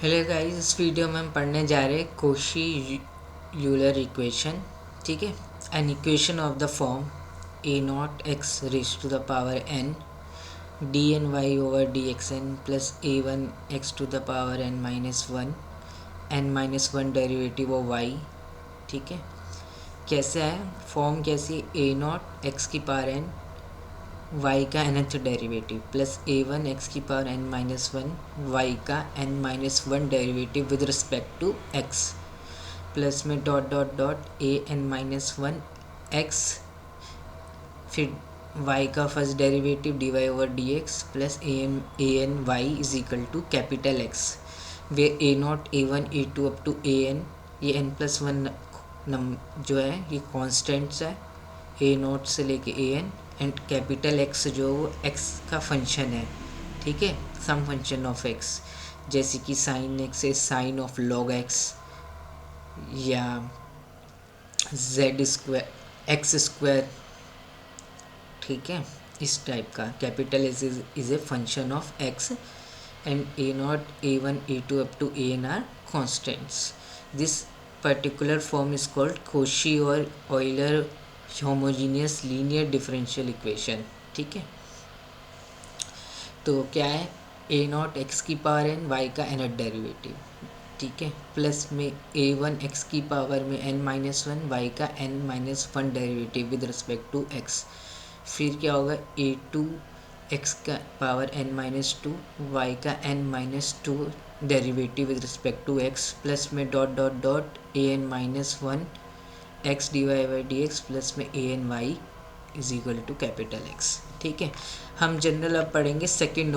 Hello guys, इस video में हम पढ़ने जा रहे हैं कोशी यूलर इक्वेशन। ठीक है। An equation of the form a naught x raise to the power n d n y over D x n plus a one x to the power n minus one derivative of y. ठीक है। कैसे है form, कैसी a naught x की power n y का nth derivative plus a one x की power n minus one y का n minus one derivative with respect to x plus में dot dot dot a n minus one x, फिर y का first derivative d y over D x plus a n y is equal to capital x, वे a not a one A two up to a n, ये n plus one जो है ये constants है a naught से लेके a n, and capital x जो वो एक्स का फंक्शन है। ठीक है, सम फंक्शन ऑफ एक्स, जैसे कि sine x is sine of log x या जेड स्क्वायर एक्स स्क्वायर। ठीक है, इस टाइप का capital x is a function of x and a not a one A two up to a n are constants. This particular form is called Cauchy और Euler homogeneous linear differential equation. ठीक है, तो क्या है a naught x की power n y का nth derivative, ठीक है, प्लस में ए वन एक्स की पावर में n माइनस वन वाई का n minus one derivative with respect to x, फिर क्या होगा ए टू एक्स का power n minus two y का n minus two derivative with respect to x plus में dot dot dot a n minus one x D Y by D x plus में a n y is equal to capital x. ठीक है, हम general अब पढ़ेंगे second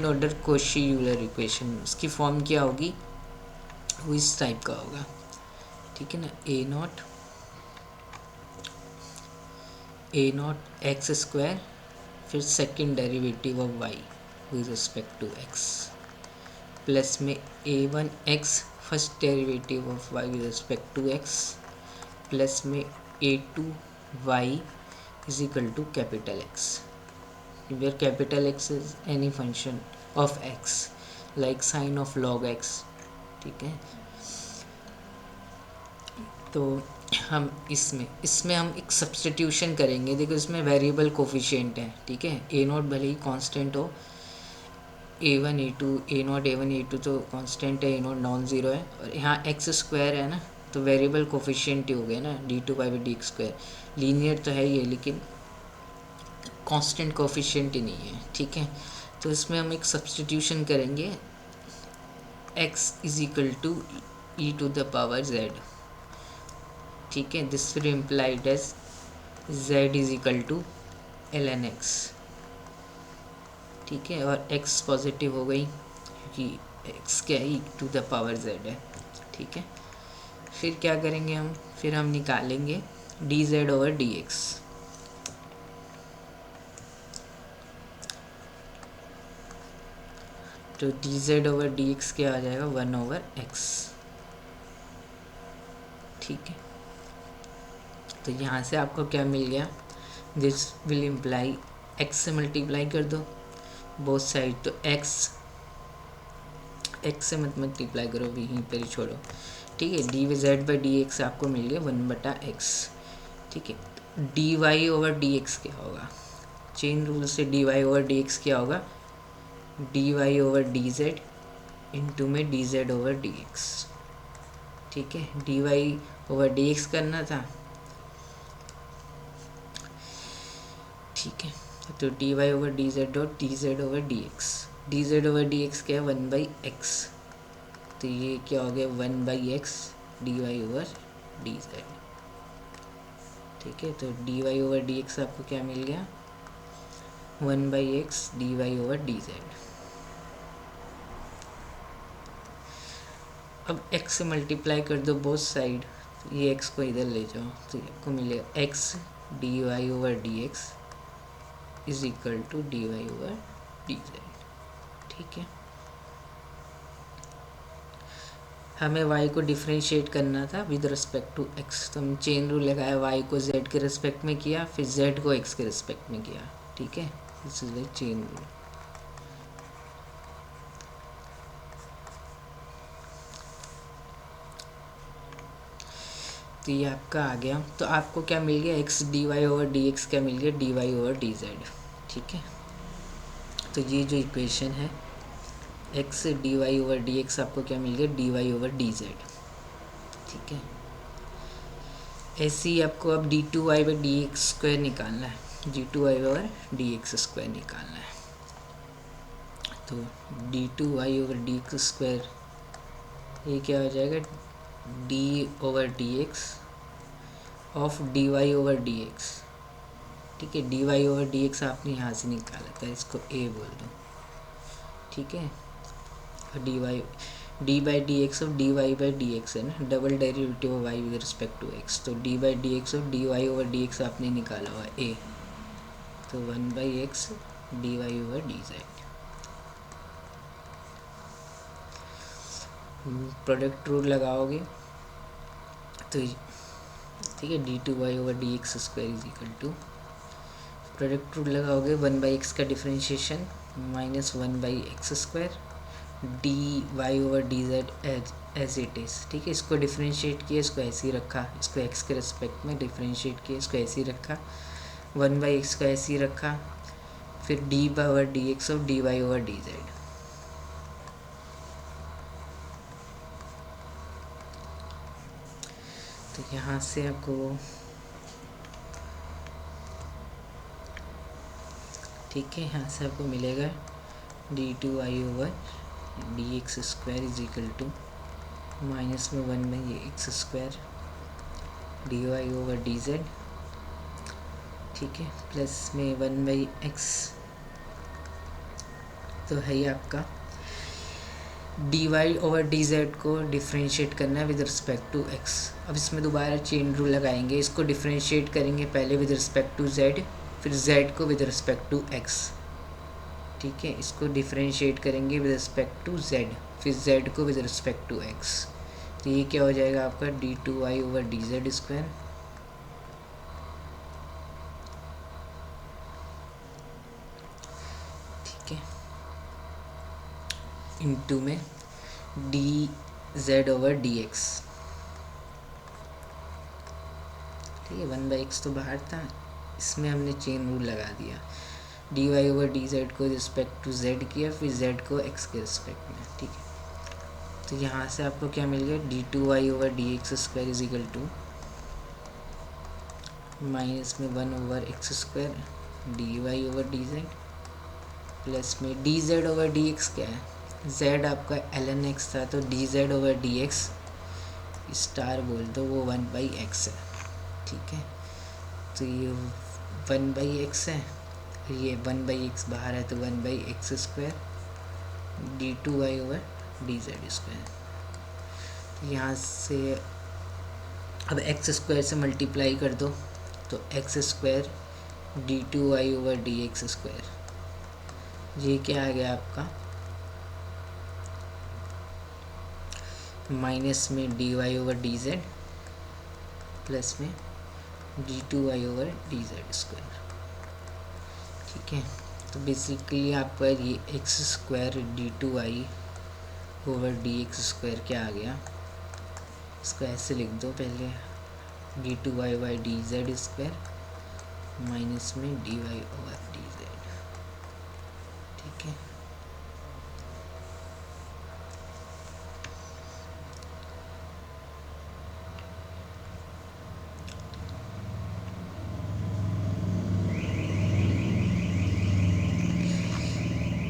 order Cauchy Euler equation. उसकी form क्या होगी, वो इस टाइप का होगा। ठीक है ना, ए नॉट एक्स स्क्वायर, फिर second derivative of y with respect to x plus में a one x first derivative of y with respect to x plus में ए two y is equal to capital x, where capital x is any function of x like sine of log x. ठीक है, तो हम इसमें हम एक substitution करेंगे। देखो इसमें वेरिएबल कोफिशिएंट है। ठीक है, ए नॉट भले ही कांस्टेंट हो, a one A two a not a one A two तो कांस्टेंट है, ए नॉट नॉन ज़ीरो है, और यहाँ एक्स स्क्वायर है ना, तो वेरिएबल कोफिशिएंट ही हो गया ना, D two by D square. Linear तो है ये, लेकिन कांस्टेंट कोफिशिएंट ही नहीं है। ठीक है, तो इसमें हम एक सब्स्टिट्यूशन करेंगे, x is equal to E to the power z। ठीक है, this will implied as z is equal to l n x. ठीक है, और x पॉजिटिव हो गई क्योंकि x क्या है, ई टू द पावर z है। ठीक है, फिर क्या करेंगे हम, फिर हम निकालेंगे d z over D x. तो d z over D x क्या आ जाएगा, वन ओवर एक्स। ठीक है, तो यहाँ से आपको क्या मिल गया, दिस विल इम्प्लाई एक्स से मल्टीप्लाई कर दो बोथ साइड, तो एक्स से मत मल्टीप्लाई करो, यहीं पर ही छोड़ो। ठीक है, d z by D x आपको मिल गया वन बटा एक्स। ठीक है, d y over D x क्या होगा, चेन रूल से d y over D x क्या होगा, d y over D z into में d z over D x. ठीक है, d y over D x करना था। ठीक है, तो d y over D z dot d z over D x, D z over D x क्या है, वन बाई एक्स, तो ये क्या हो गया one by x D y over D z. ठीक है, तो d y over D x आपको क्या मिल गया, one by x D y over D Z. अब x से मल्टीप्लाई कर दो बोथ साइड, तो ये x को इधर ले जाओ, तो आपको मिलेगा x d y over D x is equal to d y over D z. ठीक है, हमें y को डिफ्रेंशिएट करना था विद रिस्पेक्ट टू x, तो हम चेन रूल लगाया, y को z के रिस्पेक्ट में किया, फिर z को x के रिस्पेक्ट में किया। ठीक है, this is like chain rule. तो ये आपका आ गया। तो आपको क्या मिल गया, x D y over D x क्या मिल गया, d y over D z. ठीक है, तो ये जो इक्वेशन है x D y over D x आपको क्या मिल गया, d y over D z. ठीक है, ऐसे ही आपको अब d two Y by D x square निकालना है, d two Y over D x square निकालना है। तो d two Y over D x square ये क्या हो जाएगा, D over D x of d y over D x. ठीक है, d y over D x आपने यहाँ से निकाला था, इसको ए बोल दो। ठीक है, और d Y d by D x of d Y by D x है ना, double derivative of y with respect to x. तो d by D x of d y over D x आपने निकाला हुआ ए, तो 1/x d y over D z. Product rule लगाओगे तो ठीक है, d two Y over D x square is equal to, product rule लगाओगे 1/x का differentiation minus 1/x square d y over D z as it is. ठीक है, इसको differentiate किया, इसको ऐसे ही रखा, इसको x के रिस्पेक्ट में डिफ्रेंशिएट किया, इसको ऐसे ही रखा, 1/x को ऐसे ही रखा, फिर d over D x of d y over D Z. तो यहाँ से आपको ठीक है, यहाँ से आपको मिलेगा d two Y over D x square is equal to minus में 1/x square d y over D z. ठीक है, प्लस में 1/x तो है ही आपका d y over D z को डिफ्रेंशिएट करना है विद रिस्पेक्ट टू एक्स। अब इसमें दोबारा चेन रूल लगाएंगे, इसको डिफ्रेंशिएट करेंगे पहले विद रिस्पेक्ट टू जेड, फिर जेड को विद रिस्पेक्ट टू एक्स। ठीक है, इसको डिफ्रेंशिएट करेंगे विद रिस्पेक्ट टू जेड, फिर जेड को विद रिस्पेक्ट टू एक्स। तो ये क्या हो जाएगा आपका d two Y over D z square into में d z over D x. ठीक है, 1/x तो बाहर था, इसमें हमने चेन रूल लगा दिया, d y over D z को रिस्पेक्ट टू जेड किया, फिर जेड को एक्स के रिस्पेक्ट में। ठीक है, तो यहाँ से आपको क्या मिल गया, d two Y over D x square is equal to minus में 1/x square d y over D z, plus में d z over D x क्या है, z आपका ln x था, तो d z over D x star बोल दो, वो 1/x है। ठीक है, तो ये 1/x है, ये 1/x बाहर है, तो 1/x square D two Y over D z square. यहाँ से अब x स्क्वायर से मल्टीप्लाई कर दो, तो x square D two Y over D x square, ये क्या आ गया आपका माइनस में d y over D z plus में d two Y over D z square. ठीक है, तो बेसिकली आपका ये x square D two Y over D x square क्या आ गया, इसको ऐसे लिख दो पहले, d two Y by d z square minus में d y over D z. ठीक है,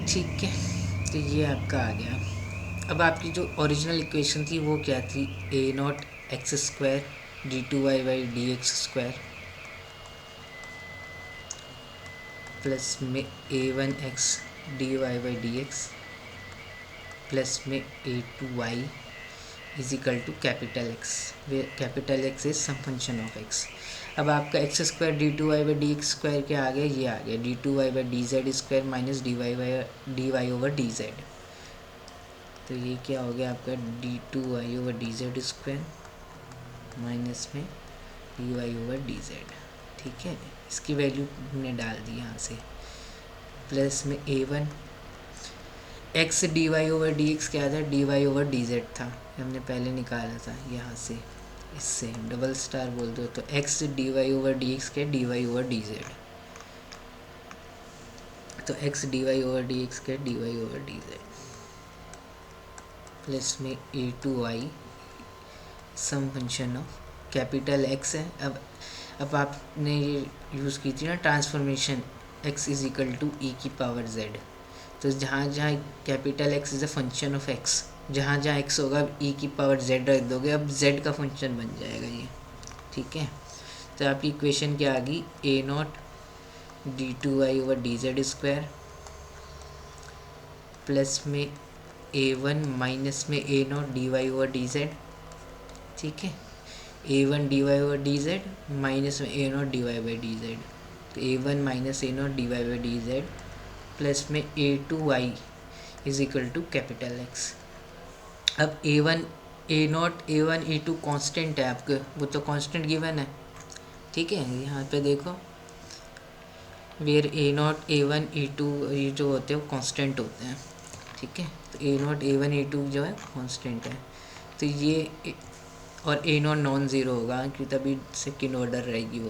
ठीक है, तो ये आपका आ गया। अब आपकी जो ओरिजिनल इक्वेशन थी वो क्या थी, a naught x square D two Y by D x square plus में a1x d Y by D x plus में a2y is equal to capital x, where capital x is some function of x. अब आपका x square D two Y by D x square क्या आ गया, ये आ गया d two Y by d z square minus d y over D Z. तो ये क्या हो गया आपका d two Y over D z square minus में d y over D z. ठीक है, इसकी वैल्यू हमने डाल दी यहाँ से, प्लस में a1 x D y over D x क्या था, d y over D z था, हमने पहले निकाला था यहाँ से, इससे डबल स्टार बोल दो तो x D y over D x क्या d y over D Z, तो x D y over D x क्या d y over D z plus में ए two y some function of capital x है। अब आपने ये यूज़ की थी ना transformation x is equal to ई की पावर जेड, तो जहाँ जहाँ capital x is a function of x, जहाँ जहाँ एक्स होगा ई की पावर जेड रख दोगे, अब जेड का फंक्शन बन जाएगा ये, ठीक है। तो आपकी इक्वेशन क्या आ गई, a naught d two Y over D z square plus में ए वन माइनस में a naught d y over D z, ठीक है। A one d y over D z minus में a naught d Y by d Z, तो a one minus a naught d Y by d z plus में ए two y is equal to capital x. अब a one a not a one A two constant है आपके, वो तो constant given है, ठीक है। यहाँ पे देखो where A not a one A two ये जो होते हैं वो कॉन्स्टेंट होते हैं, ठीक है। तो a not a one A two जो है कॉन्स्टेंट है, तो ये और ए नॉट नॉन ज़ीरो होगा क्योंकि तभी सेकेंड ऑर्डर रहेगी वो,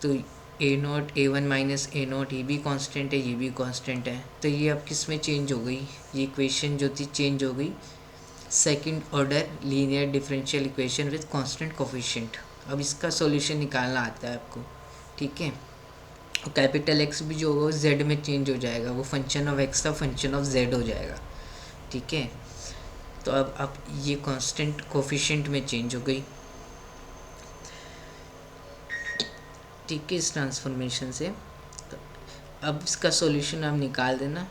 तो a not a one minus a naught ये भी कांस्टेंट है, ये भी कांस्टेंट है, तो ये अब किस में चेंज हो गई, ये इक्वेशन जो थी चेंज हो गई second order linear differential equation with constant coefficient. अब इसका सॉल्यूशन निकालना आता है आपको, ठीक है। और कैपिटल एक्स भी जो होगा जेड में चेंज हो जाएगा, वो फंक्शन ऑफ एक्स का फंक्शन ऑफ जेड हो जाएगा, ठीक है। तो अब ये कांस्टेंट कोफिशिएंट में चेंज हो गई, ठीक है, इस ट्रांसफॉर्मेशन से। तो अब इसका सॉल्यूशन आप निकाल देना,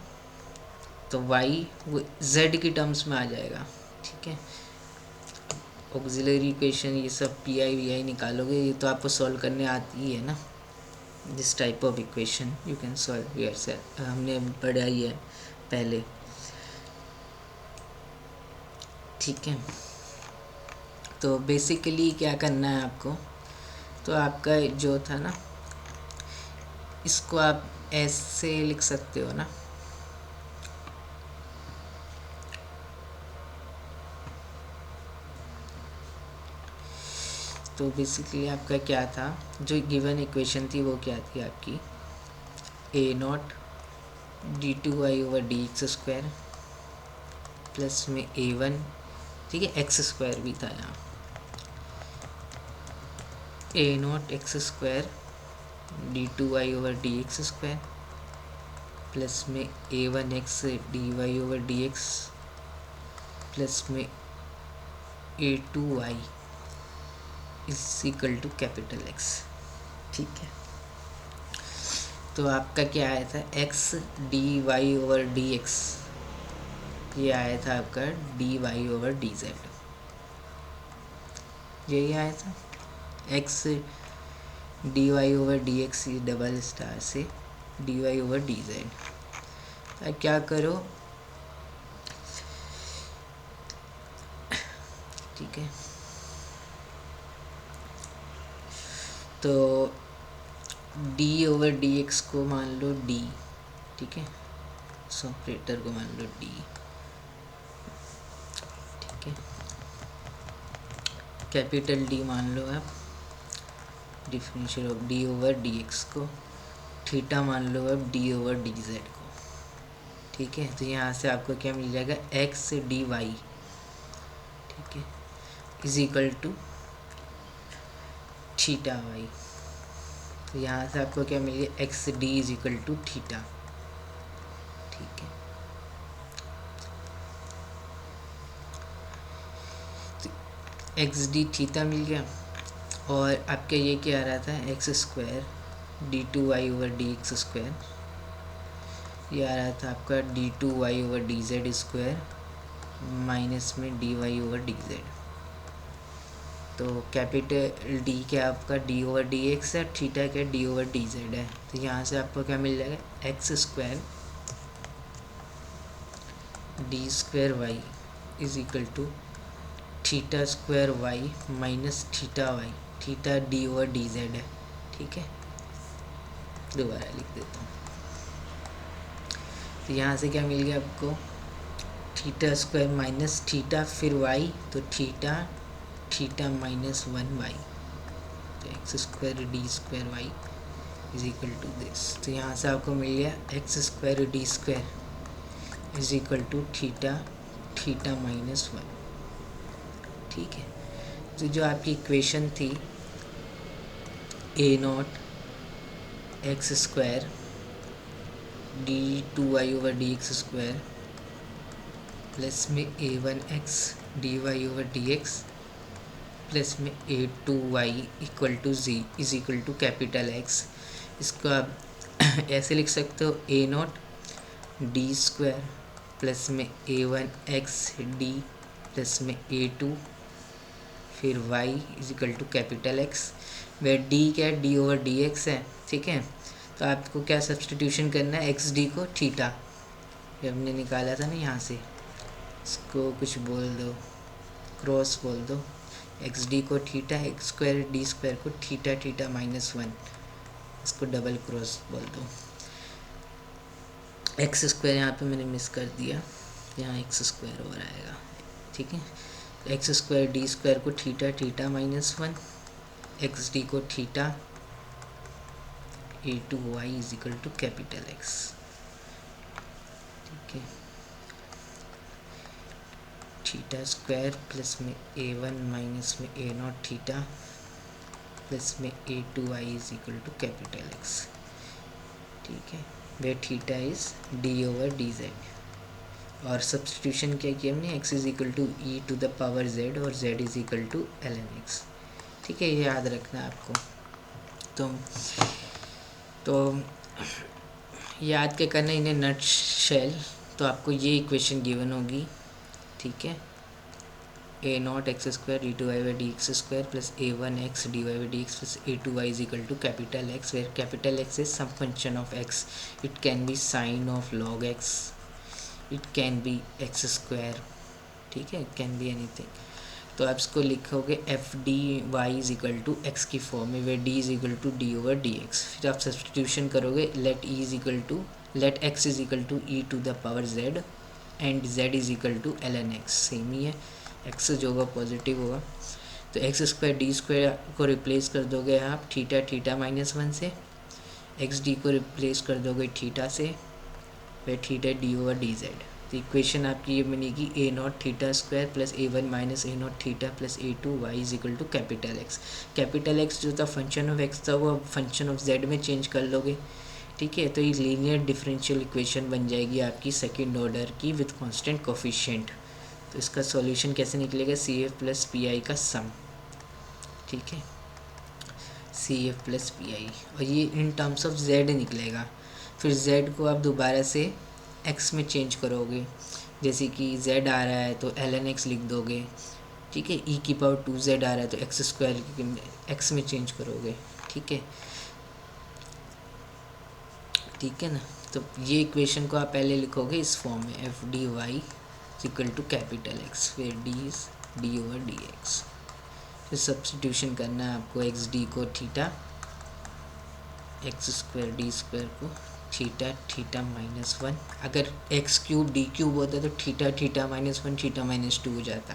तो y वो z की टर्म्स में आ जाएगा, ठीक है। ऑक्सिलरी इक्वेशन ये सब पी आई वी आई निकालोगे, ये तो आपको सॉल्व करने आती ही है ना, this type of equation you can solve yourself, हमने पढ़ा ही है पहले, ठीक है। तो बेसिकली क्या करना है आपको, तो आपका जो था ना इसको आप ऐसे लिख सकते हो ना, तो बेसिकली आपका क्या था, जो गिवन इक्वेशन थी वो क्या थी आपकी, a naught d two Y over D x square plus में ए वन, ठीक है, एक्स स्क्वायर भी था यहाँ, a naught x square D two Y over D x square plus में a one x D y over D x plus में ए two y is equal to capital x, ठीक है। तो आपका क्या आया था, x D y over D x, ये आया था आपका d y over D z, यही आया था x D y over D x double star से d y over D Z. अब क्या करो, ठीक है, तो d ओवर डी एक्स को मान लो d, ठीक है, ऑपरेटर को मान लो d, ठीक है, कैपिटल D मान लो आप, differential of d over D x को, थीटा मान लो अब d ओवर डी जेड को, ठीक है। तो यहाँ से आपको क्या मिल जाएगा, एक्स डी वाई, ठीक है, is equal to theta Y, तो यहाँ से आपको क्या मिल गया, x D is equal to theta, ठीक है। तो एक्स डी थीटा मिल गया, और आपका ये क्या आ रहा था, x square D two Y over D x square, ये आ रहा था आपका d two Y over D z square minus में d y over D Z. तो कैपिटल डी क्या आपका डी ओवर डी एक्स है, थीटा क्या डी ओवर डी जेड है, तो यहाँ से आपको क्या मिल जाएगा, x square D square y is equal to theta square y minus theta Y, theta D over D z है, ठीक है। दोबारा लिख देता हूँ, तो यहाँ से क्या मिल गया आपको, थीटा स्क्वायर माइनस थीटा फिर वाई, तो थीटा थीटा माइनस 1y, तो x square D square y is equal to this. तो यहाँ से आपको मिल गया x square D square is equal to theta minus 1। ठीक है, तो जो आपकी इक्वेशन थी a naught x square d2y/dx² plus में a1x dy/dx प्लस में a2y equal to z is equal to capital X। इसको आप ऐसे लिख सकते हो a0d² प्लस में a1x d प्लस में a2 फिर y is equal to capital X, where d क्या है d/dx है। ठीक है, तो आपको क्या सब्सटीट्यूशन करना है, एक्स डी को थीटा, ये हमने निकाला था ना यहाँ से, इसको कुछ बोल दो, क्रॉस बोल दो, एक्स डी को theta, x square D square को थीटा माइनस 1, इसको डबल क्रॉस बोल दो। एक्स स्क्वायर यहाँ पे मैंने मिस कर दिया, यहाँ एक्स स्क्वायर हो आएगा। ठीक है, एक्स स्क्वायर डी स्क्वायर को थीटा माइनस 1, एक्स डी को theta a2y is equal to capital X। ठीक है, थीटा स्क्वायर प्लस में a1 माइनस में a0 थीटा प्लस में a2y is equal to capital X। ठीक है, वे थीटा इज d/dz और सब्सटीट्यूशन क्या किया हमने, x is equal to e to the power z और z is equal to ln x। ठीक है, ये याद रखना है आपको। तो याद के करना इन्हें नट शेल, तो आपको ये इक्वेशन गिवन होगी। ठीक है, a0x² d2y/dx² plus a1x dy/dx plus a2y is equal to capital X, where capital X is some function of x, it can be sine of log x, it can be x²। ठीक है, it can be anything. तो आप इसको लिखोगे f D y is equal to x की form में, where d is equal to d/dx। फिर आप सब्सटीट्यूशन करोगे, let x is equal to E to the power z and z is equal to ln x। Same ही है, x जो होगा positive होगा, तो एक्स स्क्वायर डी स्क्वायर को रिप्लेस कर दोगे आप थीटा माइनस 1 से, एक्स डी को रिप्लेस कर दोगे थीटा से, वे थीटा d/dz। तो इक्वेशन आपकी ये बनेगी a0 theta square plus a1 minus a0 theta plus a2y is equal to capital X। Capital X जो था फंक्शन ऑफ x था, वो फंक्शन ऑफ z में चेंज कर लोगे। ठीक है, तो ये लीनियर डिफरेंशियल इक्वेशन बन जाएगी आपकी सेकेंड ऑर्डर की विद कांस्टेंट कोफिशिएंट। तो इसका सॉल्यूशन कैसे निकलेगा, CF प्लस PI का सम। ठीक है, CF प्लस PI, और ये इन टर्म्स ऑफ z निकलेगा। फिर z को आप दोबारा से x में चेंज करोगे, जैसे कि z आ रहा है तो ln x लिख दोगे। ठीक है, e⁻²z आ रहा है तो x² x में चेंज करोगे। ठीक है ना, तो ये इक्वेशन को आप पहले लिखोगे इस फॉर्म में, F D Y equal to capital X, फिर d इज d/dx। फिर सब्सटीट्यूशन करना है आपको, एक्स डी को थीटा, x² डी स्क्वायर को थीटा माइनस 1, अगर x³ d³ होता तो थीटा माइनस 1 थीटा माइनस 2 हो जाता।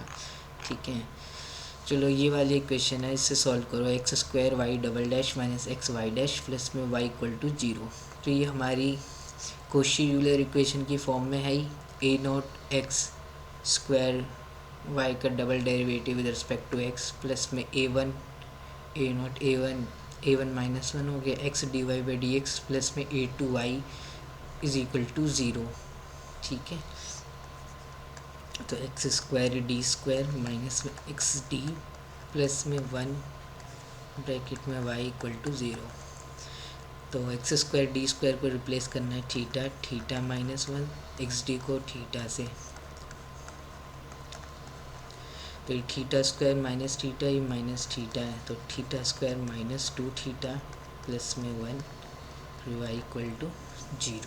ठीक है, चलो ये वाली इक्वेशन है, इससे सॉल्व करो, x² y double dash minus xy dash plus में y इक्वल टू 0। तो ये हमारी कोशी यूलर इक्वेशन की फॉर्म में है, a0x² y का double derivative with respect to x plus में a1 माइनस 1 हो गया x dy/dx प्लस में a2y इज इक्वल टू 0। ठीक है, तो x² d² माइनस में xd प्लस में 1 ब्रैकेट में y इक्वल टू 0। तो x² d² को रिप्लेस करना है थीटा माइनस 1, xd को थीटा से, तो थीटा² माइनस थीटा, ये माइनस थीटा है, तो थीटा² माइनस 2 थीटा प्लस में 1 फिर y इक्वल टू 0।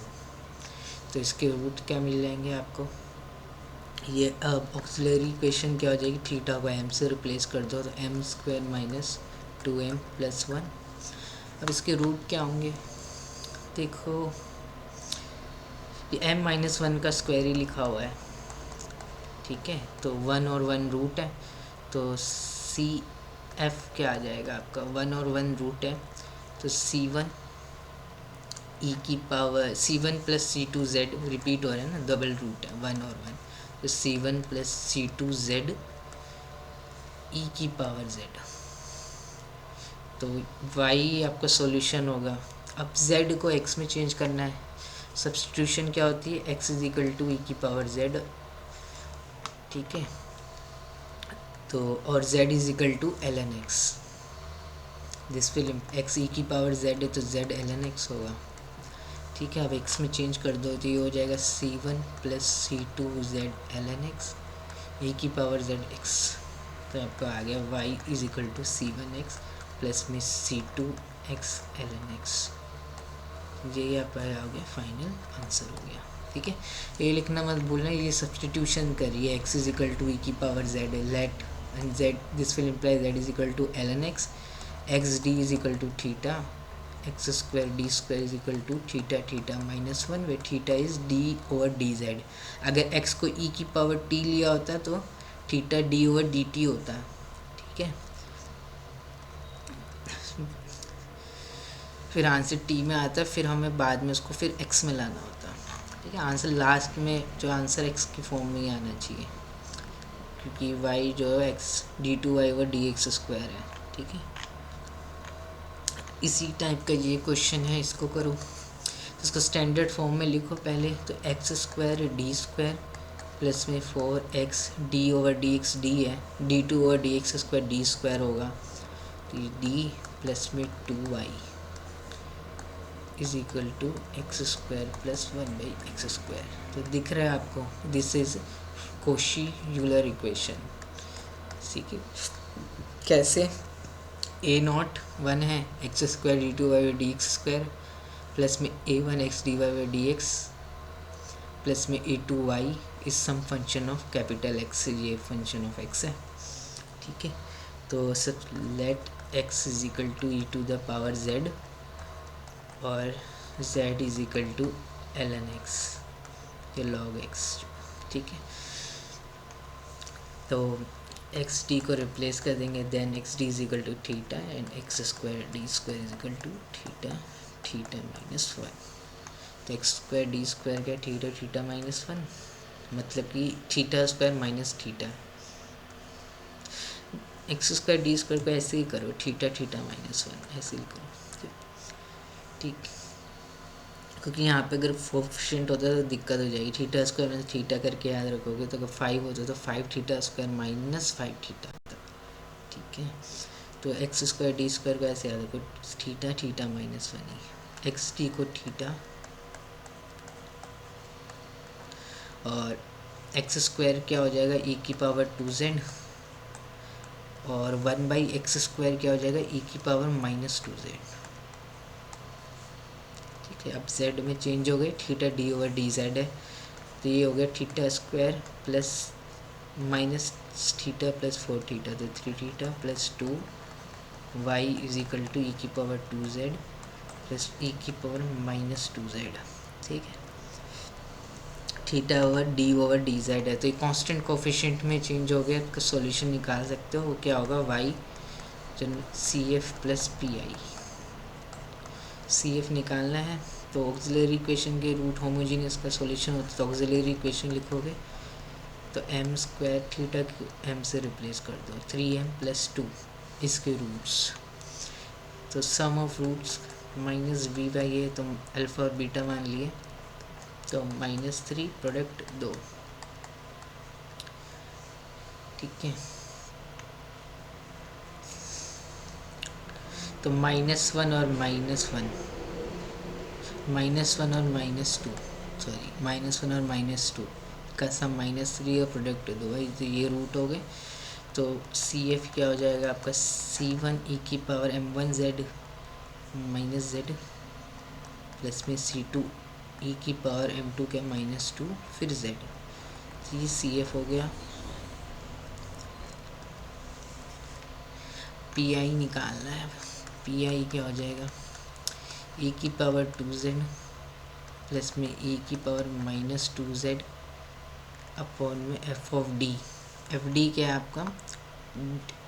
तो इसके रूट क्या मिल जाएंगे आपको, ये अब ऑक्सिलरी इक्वेशन क्या हो जाएगी, थीटा को m से रिप्लेस कर दो तो m² माइनस 2m प्लस 1। अब इसके रूट क्या होंगे, देखो ये m माइनस 1 का स्क्वायर ही लिखा हुआ है। ठीक है, तो 1 और 1 रूट है, तो सी एफ क्या आ जाएगा आपका, 1 और 1 रूट है, तो C1 ई की power C1 plus C2Z repeat हो रहा है ना, डबल रूट है 1 और 1, तो C1 प्लस C2Z ई की पावर Z। तो y आपका सॉल्यूशन होगा। अब z को x में चेंज करना है, सब्स्टिट्यूशन क्या होती है, x इज इक्वल टू ई की पावर z, ठीक है। तो और z is equal to ln x, this will x E की पावर z है तो z ln x होगा, ठीक है। अब x में चेंज कर दो तो ये हो जाएगा C1 plus C2Z ln x E की पावर z x, तो आपका आ गया y is equal to C1x plus में C2x ln x। ये आपका हो गया फाइनल आंसर हो गया, ठीक है। ये लिखना मत भूलना, ये सब्सटीट्यूशन करिए, x इज इक्वल टू ई की power z let and z this will imply z is equal to ln x, X D is equal to theta, x square D square is equal to theta theta minus 1 where theta is D over D Z. अगर x को e की power t लिया होता तो theta D over D T होता, ठीक है। फिर आंसर t में आता, फिर हमें बाद में उसको फिर x में लाना होता, ठीक है। आंसर लास्ट में जो आंसर x की फॉर्म में ही आना चाहिए, क्योंकि y जो है x d2y over D x square है, ठीक है। इसी टाइप का ये क्वेश्चन है, इसको करो, इसको स्टैंडर्ड फॉर्म में लिखो पहले, तो x square D square plus में 4x D over D x D है, d2 over D x square D square होगा, तो d प्लस में 2y is equal to X square plus 1/x square. तो दिख रहा है आपको, this is Cauchy Euler equation, ठीक है। कैसे, ए नॉट 1 है, x square D two Y D x square plus में a1 x dy by D x plus में a2y is some function of capital x, ये फंक्शन ऑफ x है, ठीक है। तो सब let x is equal to E to the power z और z is equal to ln x, ये log x, ठीक है। तो एक्स डी को रिप्लेस कर देंगे, then X D is equal to theta and X square D square is equal to theta theta minus 1। तो x square D square क्या, theta theta minus 1, मतलब कि theta square minus theta. X square D square को ऐसे ही करो, theta theta minus 1 ऐसे ही करो, ठीक। क्योंकि यहाँ पे अगर कोएफिशिएंट होता तो दिक्कत हो जाएगी, थीटा स्क्वायर में थीटा करके याद रखोगे, तो अगर 5 होता तो 5 थीटा स्क्वायर माइनस 5 थीटा, ठीक है। तो एक्स स्क्वायर डी स्क्वायर को ऐसे याद रखो, theta theta minus 1, x D को थीटा और एक्स स्क्वायर क्या हो जाएगा e की पावर 2z और 1/x स्क्वायर क्या हो जाएगा e की पावर माइनस 2z, ठीक है। अब z में चेंज हो गए, theta D over D z है, तो ये हो गया theta square plus minus theta plus 4 theta, तो 3 theta plus 2 y is equal to ई की पावर 2z प्लस ई की पावर माइनस 2z, ठीक है। थीटा ओवर डी जेड है, तो ये कांस्टेंट कोफिशिएंट में चेंज हो गया, इसका सॉल्यूशन निकाल सकते हो, वो क्या होगा y जो C F plus P I, C F निकालना है। तो ऑक्सिलरी इक्वेशन के रूट होमोजीनियस का सॉल्यूशन होता है, तो ऑक्सिलरी इक्वेशन लिखोगे तो एम स्क्वायर थीटा को एम से रिप्लेस कर दो, 3m प्लस 2 इसके रूट्स, तो sum of roots minus b by a, तो अल्फ़ा और बीटा मान लिए, तो -3 प्रोडक्ट 2, ठीक है। तो -1 और -1 -1 और -2 सॉरी -1 और -2 का सम -3 और प्रोडक्ट 2 है, तो ये रूट हो गए। तो सी एफ क्या हो जाएगा आपका, C1 e की power m1z minus z plus में C2 e की पावर m2 के -2 फिर z, तो ये सी एफ हो गया। पी आई निकालना है, पी आई क्या हो जाएगा, e की पावर 2z प्लस में e की पावर -2z अपॉन में F of D, F D क्या है आपका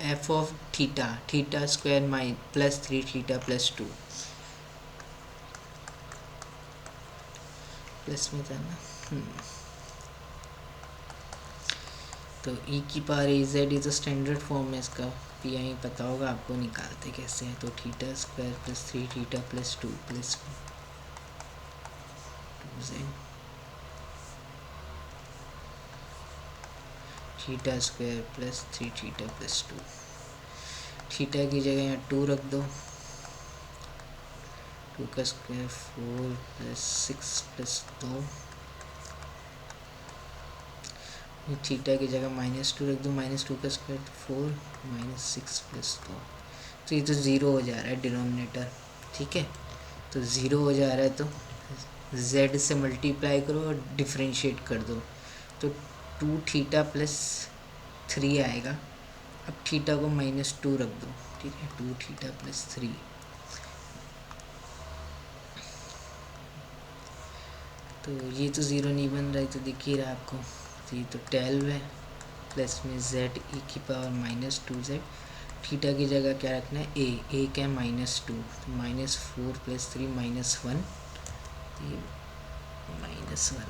F of theta, theta square माइ प्लस 3 थीटा प्लस 2 प्लस में था ना। तो ई की power A Z is a standard form में इसका पी आई पता होगा आपको, निकालते कैसे हैं। तो theta square plus 3 theta plus 2 plus 2 Z theta square plus 3 theta plus 2, theta की जगह यहाँ 2 रख दो, 2 का स्क्वायर 4 प्लस 6 प्लस 2, थीटा की जगह -2 रख दो, -2 का स्क्वायर 4 -6 प्लस 2। तो ये तो ज़ीरो हो जा रहा है डिनोमिनेटर, ठीक है। तो ज़ीरो हो जा रहा है तो z से मल्टीप्लाई करो और डिफरेंशिएट कर दो, तो 2 थीटा प्लस 3 आएगा। अब थीटा को -2 रख दो, ठीक है, 2 थीटा प्लस 3। तो ये तो ज़ीरो नहीं बन रहा है, तो दिख ही रहा है आपको। तो ये तो 12 है, प्लस में z e की पावर -2z, थीटा की जगह क्या रखना है, a क्या है -2, तो -4 प्लस 3 -1, ये -1,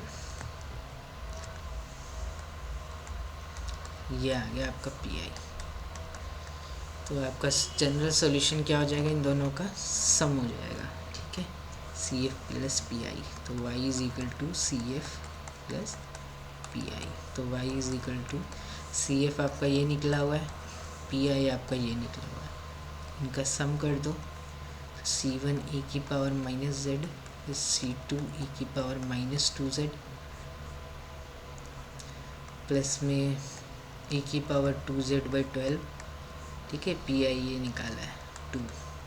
ये आ गया आपका पी आई। तो आपका जनरल सॉल्यूशन क्या हो जाएगा, इन दोनों का सम हो जाएगा, ठीक है, C F plus P I. तो y is equal to C F plus P I. तो y is equal to C F आपका ये निकला हुआ है, पी आई आपका ये निकला हुआ है, इनका सम कर दो। c1 e की power -z plus c2 e की पावर -2z प्लस में e की पावर 2z/12, ठीक है। पी आई ये निकाला है 2,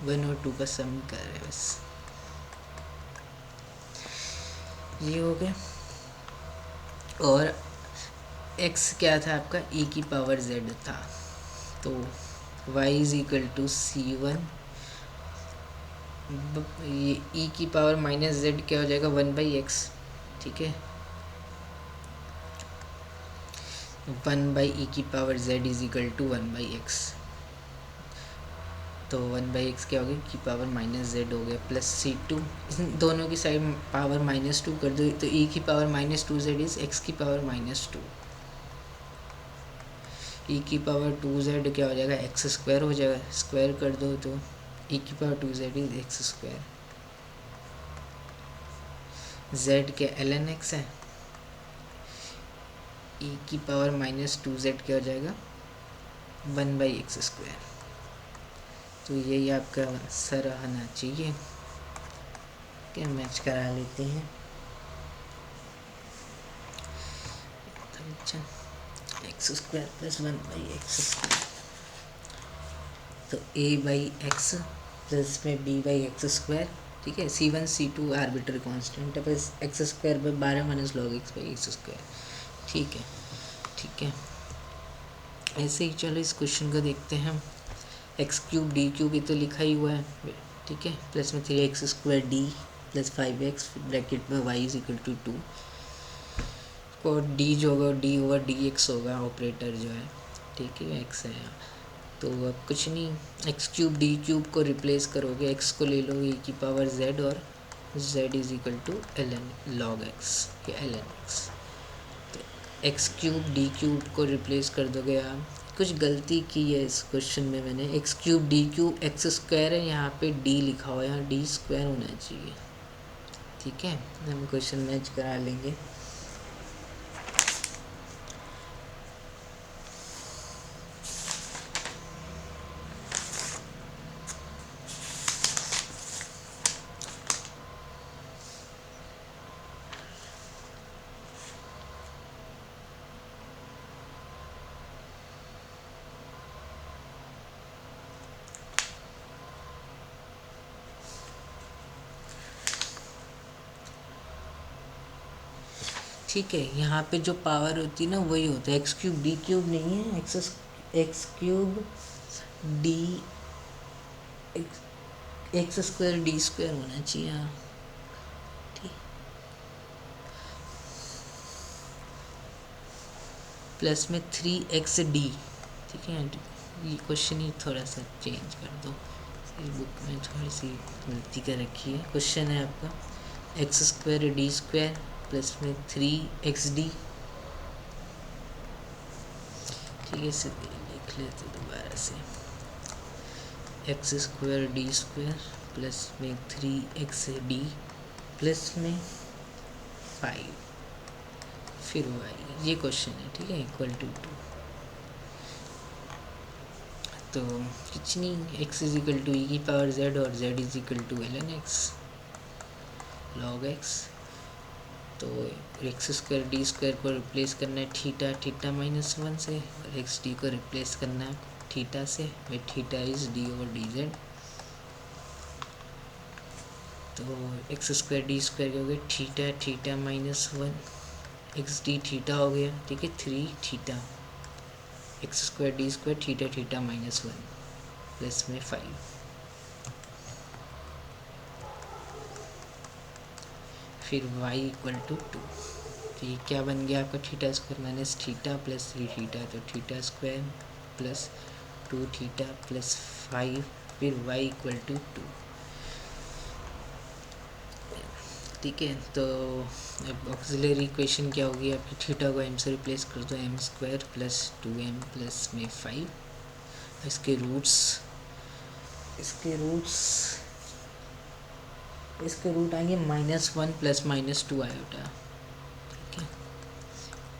1 और 2 का सम कर रहे हैं बस, ये हो गया। और x क्या था आपका, e की पावर z था, तो y is equal to c1, ये e की पावर -z क्या हो जाएगा, 1/x, ठीक है, 1/e की power z is equal to 1/x। तो 1/x क्या हो गया, की पावर -z हो गया, प्लस c2, दोनों की साइड पावर -2 कर दो, तो e की पावर -2z इज x की पावर -2, e की पावर 2z क्या हो जाएगा, x स्क्वायर हो जाएगा, स्क्वायर कर दो तो e की power 2z is x square, z के ln x है, e की पावर -2z क्या हो जाएगा, 1/x स्क्वायर। तो यही आपका आंसर आना चाहिए, क्या मैच करा लेते हैं। X square plus 1/x square, तो a/x प्लस में b/x स्क्वायर, ठीक है। c1 c2 आर्बिट्ररी कांस्टेंट है, plus x square by 12 minus log x/x square, ठीक है, ठीक है। ऐसे ही चलो इस क्वेश्चन को देखते हैं हम। x³ d³ ये तो लिखा ही हुआ है, ठीक है, प्लस में 3x² d plus 5x bracket में y इज इक्वल टू 2, और d जो होगा d/dx होगा, ऑपरेटर जो है, ठीक है, x है यहाँ। तो अब कुछ नहीं, x³ d³ को रिप्लेस करोगे, x को ले लो e की पावर z, और z is equal to ln log x या ln x। तो x³ d³ को रिप्लेस कर दोगे आप। कुछ गलती की है इस क्वेश्चन में मैंने, x³ d³ x स्क्वायर है, यहाँ पे d लिखा हुआ है, यहाँ d स्क्वायर होना चाहिए, ठीक है। हम क्वेश्चन मैच करा लेंगे। ठीक है, यहाँ पे जो पावर होती है ना वही होता है, x³ d³ नहीं है, x³ d x square d square होना चाहिए, हाँ, ठीक, प्लस में 3xd, ठीक है, ये क्वेश्चन ही थोड़ा सा चेंज कर दो, इस बुक में थोड़ी सी गलती कर रखी है। क्वेश्चन है आपका x square D square plus में 3xd, ठीक है, इसे लिख लेते दोबारा से, x square D square plus में 3xd प्लस में 5 फिर y, ये क्वेश्चन है, ठीक है, इक्वल टू 2। तो कुछ नहीं, x इज इक्वल टू ई की पावर z और z is equal to ln x log x। तो एक्स स्क्वायर डी स्क्वायर को रिप्लेस करना है थीटा, थीटा -1 से, और एक्स डी को रिप्लेस करना है थीटा से, where theta is D over D Z. तो एक्स स्क्वायर डी स्क्वायर क्या हो गया, theta theta -1, x D theta हो गया, ठीक है, 3 theta, x square D square theta theta -1 plus में 5, फिर y इक्वल टू 2। तो ये क्या बन गया आपका, theta square minus theta plus 3 theta, तो theta square plus 2 theta plus 5, फिर y इक्वल टू 2, ठीक है। तो अब ऑक्सिलरी इक्वेशन क्या होगी आपकी, थीटा को m से रिप्लेस कर दो, m square plus 2m plus में 5, इसके रूट आएंगे -1 प्लस -2 आयोटा, ठीक है,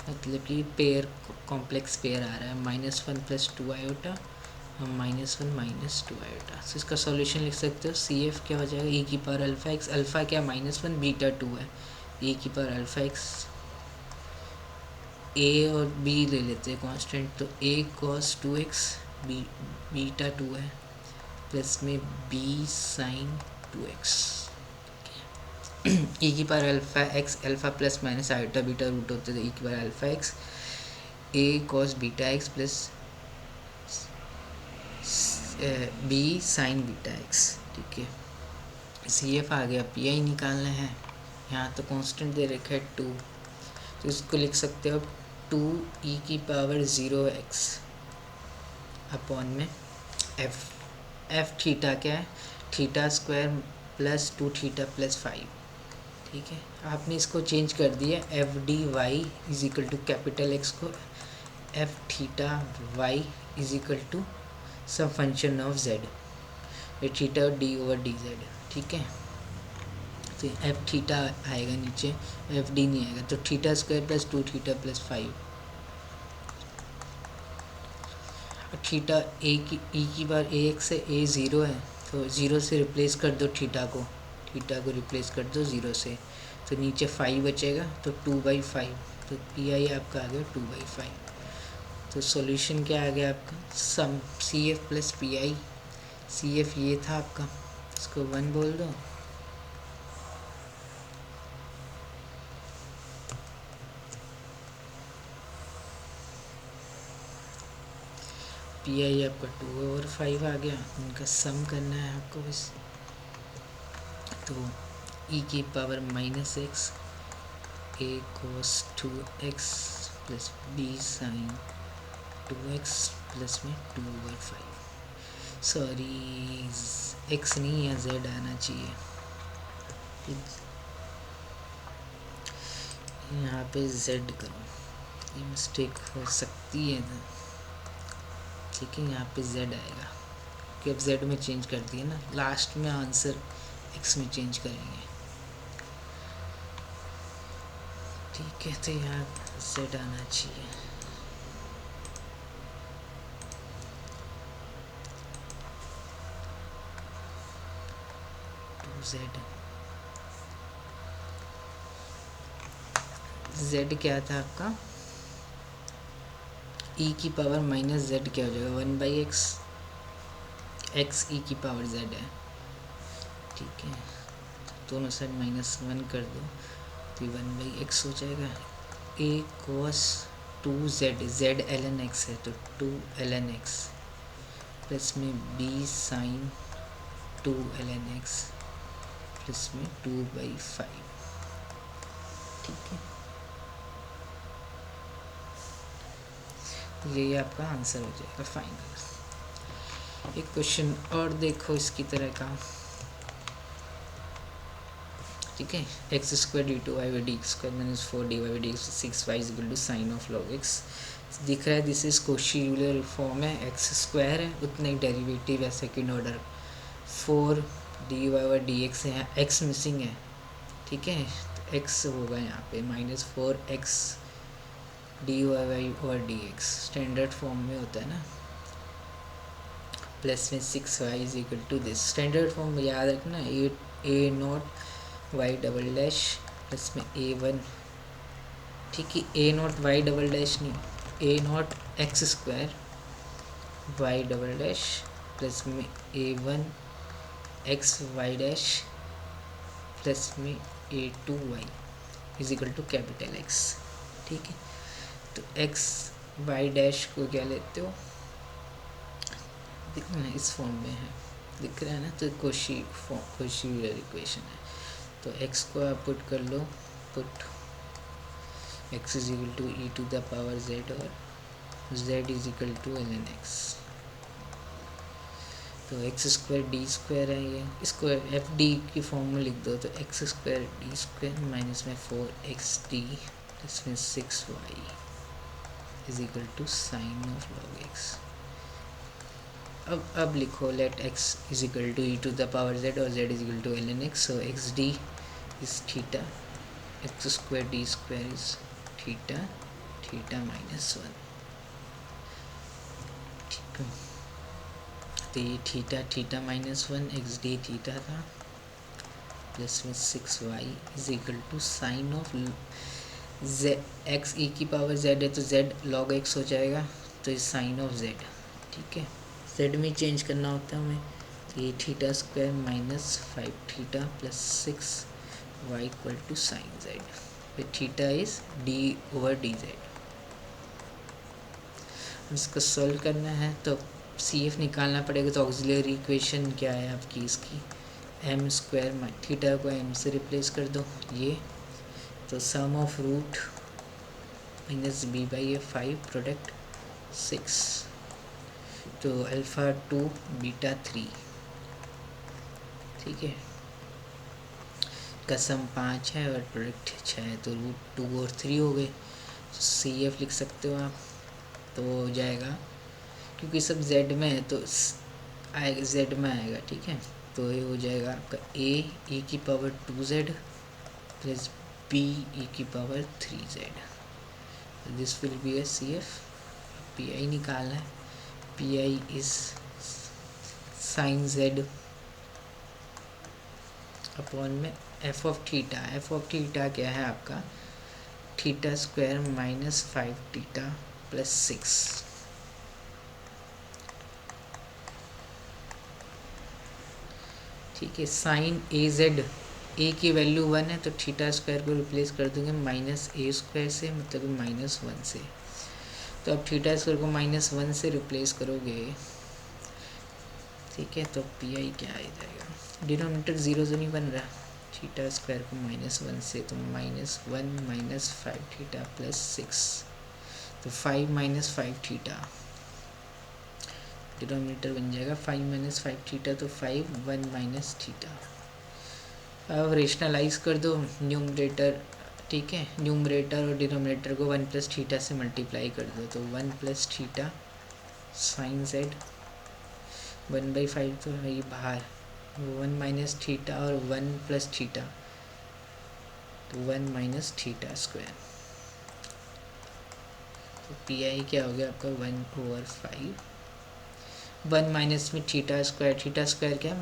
मतलब कि पेयर कॉम्प्लेक्स पेयर आ रहा है, -1 प्लस 2 आयोटा और -1 -2 आयोटा। तो इसका सॉल्यूशन लिख सकते हो, सी एफ क्या हो जाएगा, e की पावर अल्फ़ा एक्स, अल्फ़ा क्या -1 बीटा 2 है, e की पावर अल्फ़ा एक्स, a और b ले लेते हैं कांस्टेंट, तो a cos 2x बीटा 2 है प्लस में b sin 2x, e की power alpha X, alpha plus minus iota beta root होते थे, e की power alpha X a cos beta X plus b sin beta X, ठीक है। C F आ गया, P I निकालना है, यहाँ तो कांस्टेंट दे रखा है 2, तो इसको लिख सकते हो 2 e की पावर 0x अपॉन में एफ थीटा क्या है, theta square plus 2 theta plus 5, ठीक है। आपने इसको चेंज कर दिया, f D y is equal to capital X को f theta y is equal to some function of z, ये theta D over D z, ठीक है। तो एफ थीटा आएगा नीचे, एफ डी नहीं आएगा, तो theta square plus 2 theta plus 5, theta a की ई की बार ए एक्स है, ए 0 है, तो 0 से रिप्लेस कर दो थीटा को रिप्लेस कर दो 0 से, तो नीचे 5 बचेगा, तो 2/5, तो पी आई आपका आ गया 2/5। तो सॉल्यूशन क्या आ गया आपका, sum C F plus P I, C F ये था आपका, इसको 1 बोल दो, पी आई आपका 2/5 आ गया, उनका सम करना है आपको बस। तो e की power -x a cos 2x plus b sin 2x plus में 2/5, सॉरी x नहीं है, z आना चाहिए, यहाँ पे z करो, ये मिस्टेक हो सकती है ना, ठीक है, यहाँ पे z आएगा, कि अब z में चेंज कर दिया ना, लास्ट में आंसर x में चेंज करेंगे, ठीक है। तो यहाँ z आना चाहिए, z क्या था आपका, e की पावर -z क्या हो जाएगा, 1/x, x e की पावर z है, ठीक है, दोनों साइड -1 कर दो, तो 1/x हो जाएगा, a cos 2z, z ln x है, तो 2 ln x प्लस में b sin 2 ln x plus में 2/5, ठीक है। यही आपका आंसर हो जाएगा फाइनल। एक क्वेश्चन और देखो इसकी तरह का, ठीक है। X square D two Y by D square minus 4 D Y by D 6y is equal to sine of log X. दिख रहा है this is Cauchy Euler form है, एक्स स्क्वायर है उतना ही डेरिवेटिव है second order 4 D Y by D x है, X missing है, ठीक है। तो एक्स होगा यहाँ पे minus 4x D Y Y और डी एक्स स्टैंडर्ड फॉर्म में होता है ना, प्लस में 6y is equal to this. Standard form याद रखना, a naught y double dash plus में a1, ठीक है। A naught y double dash नहीं, a naught x square y double dash plus में a1 x y dash plus में a2y is equal to capital x, ठीक है। तो x y dash को क्या लेते हो, दिख रहा है इस फॉर्म में है, दिख रहा है ना, तो कोशी यूलर इक्वेशन है। तो एक्स को आप पुट कर लो, put x is equal to E to the power z और Z is equal to ln x. तो एक्स स्क्वायर डी स्क्वायर है ये, इसको एफ डी की फॉर्म में लिख दो, तो x square D square minus में 4xd प्लस में 6y is equal to sine of log X. अब लिखो let x is equal to E to the power z और z is equal to ln x। So X D is theta, x square D square is theta, theta minus 1, ठीक है। तो ये theta theta minus 1 x D theta था plus में 6y is equal to sine of x e की power z है तो z log x हो जाएगा, तो ये साइन ऑफ z, ठीक है। z में चेंज करना होता है हमें, तो ये theta square minus 5 theta plus 6y equal to sine z, फिर theta is d over D Z. इसको सॉल्व करना है तो सी एफ निकालना पड़ेगा, तो ऑक्सिलरी इक्वेशन क्या है आपकी इसकी, एम स्क्वायर थीटा को एम से रिप्लेस कर दो ये, तो sum of root minus b by a 5 product 6, तो अल्फ़ा 2 बीटा 3, ठीक है। का सम 5 है और प्रोडक्ट 6 है, तो रूट 2 और 3 हो गए, तो सी एफ लिख सकते हो आप। तो हो जाएगा क्योंकि सब z में है तो आएगा, z में आएगा, ठीक है। तो ये हो जाएगा आपका a e की पावर 2z प्लस b e की power 3z, this will be a C F. P I निकालना है, P I is sine z upon में F of theta. F of theta क्या है आपका, theta square minus 5 theta plus 6, ठीक है। साइन ए जेड, ए की वैल्यू 1 है तो थीटा स्क्वायर को रिप्लेस कर देंगे माइनस ए स्क्वायर से, मतलब माइनस 1 से। तो अब थीटा स्क्वायर को माइनस 1 से रिप्लेस करोगे, ठीक है, तो पी आई क्या आ जाएगा, डिनोमिनेटर 0 से नहीं बन रहा, थीटा स्क्वायर को माइनस 1 से, तो माइनस 1 माइनस 5 थीटा प्लस 6, तो 5 माइनस 5 थीटा, डिनोमिनेटर बन जाएगा 5 माइनस 5 थीटा, तो 5 1 माइनस थीटा। अब रेशनलाइज कर दो न्यूमरेटर, ठीक है, न्यूमरेटर और डिनोमिनेटर को 1 प्लस थीटा से मल्टीप्लाई कर दो, तो 1 प्लस थीटा साइन जेड 1/5 तो है ये बाहर, 1 माइनस थीटा और 1 प्लस थीटा, तो 1 माइनस थीटा स्क्वायर, तो पी आई क्या हो गया आपका 1/5, 1 माइनस में थीटा स्क्वायर, थीटा स्क्वायर क्या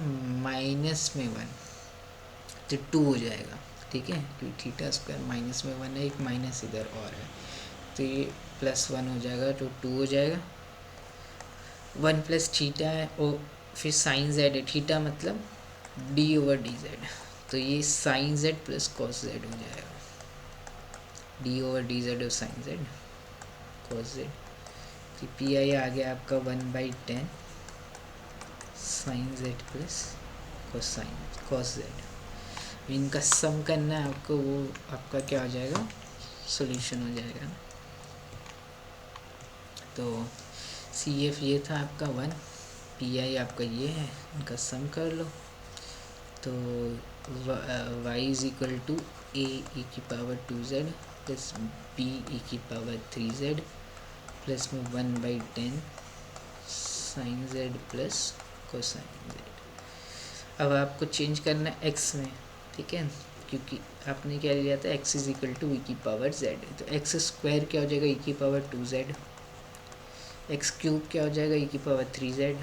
माइनस में 1, तो 2 हो जाएगा, ठीक है, क्योंकि थीटा स्क्वायर माइनस में 1 है, एक माइनस इधर और है, तो ये प्लस 1 हो जाएगा, तो 2 हो जाएगा। 1 प्लस थीटा है और फिर साइन जेड है, थीटा मतलब डी ओवर डी जेड, तो ये sine Z plus cos Z हो जाएगा, डी ओवर डी जेड और साइन जेड कॉस जेड, तो पी आई आ गया आपका 1/10 sine Z plus cosine cos Z. इनका सम करना है आपको, वो आपका क्या हो जाएगा, सॉल्यूशन हो जाएगा। तो सी एफ ये था आपका 1, पी आई आपका ये है, इनका सम कर लो। तो y is equal to a ई की power 2z plus b e की पावर 3z प्लस में 1/10 sine z plus cosine z। अब आपको चेंज करना है x में, ठीक है, क्योंकि आपने क्या लिया था, x इज इक्वल टू ई की पावर z, तो x स्क्वायर क्या हो जाएगा, ई की पावर 2z, एक्स क्यूब क्या हो जाएगा, ई की power 3z,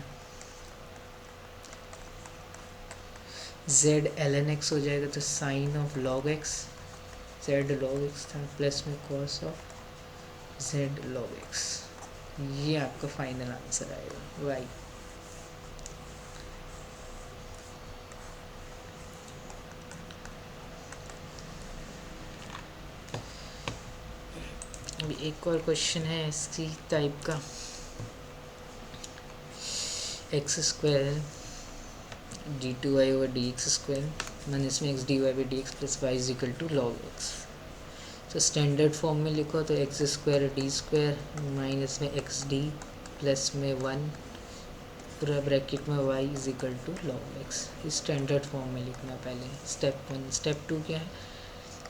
z ln x हो जाएगा, तो sine of log x, z log x था, प्लस में cos of z log x। ये आपका फाइनल आंसर आएगा वाई। अभी एक और क्वेश्चन है इसी टाइप का, x square D two Y over D x square minus में x D Y by D x plus y is equal to log x. तो स्टैंडर्ड फॉर्म में लिखो तो x square D square minus में x d plus में 1 पूरा bracket में y is equal to log x. इस स्टैंडर्ड फॉर्म में लिखना पहले, स्टेप 1। स्टेप 2 क्या है,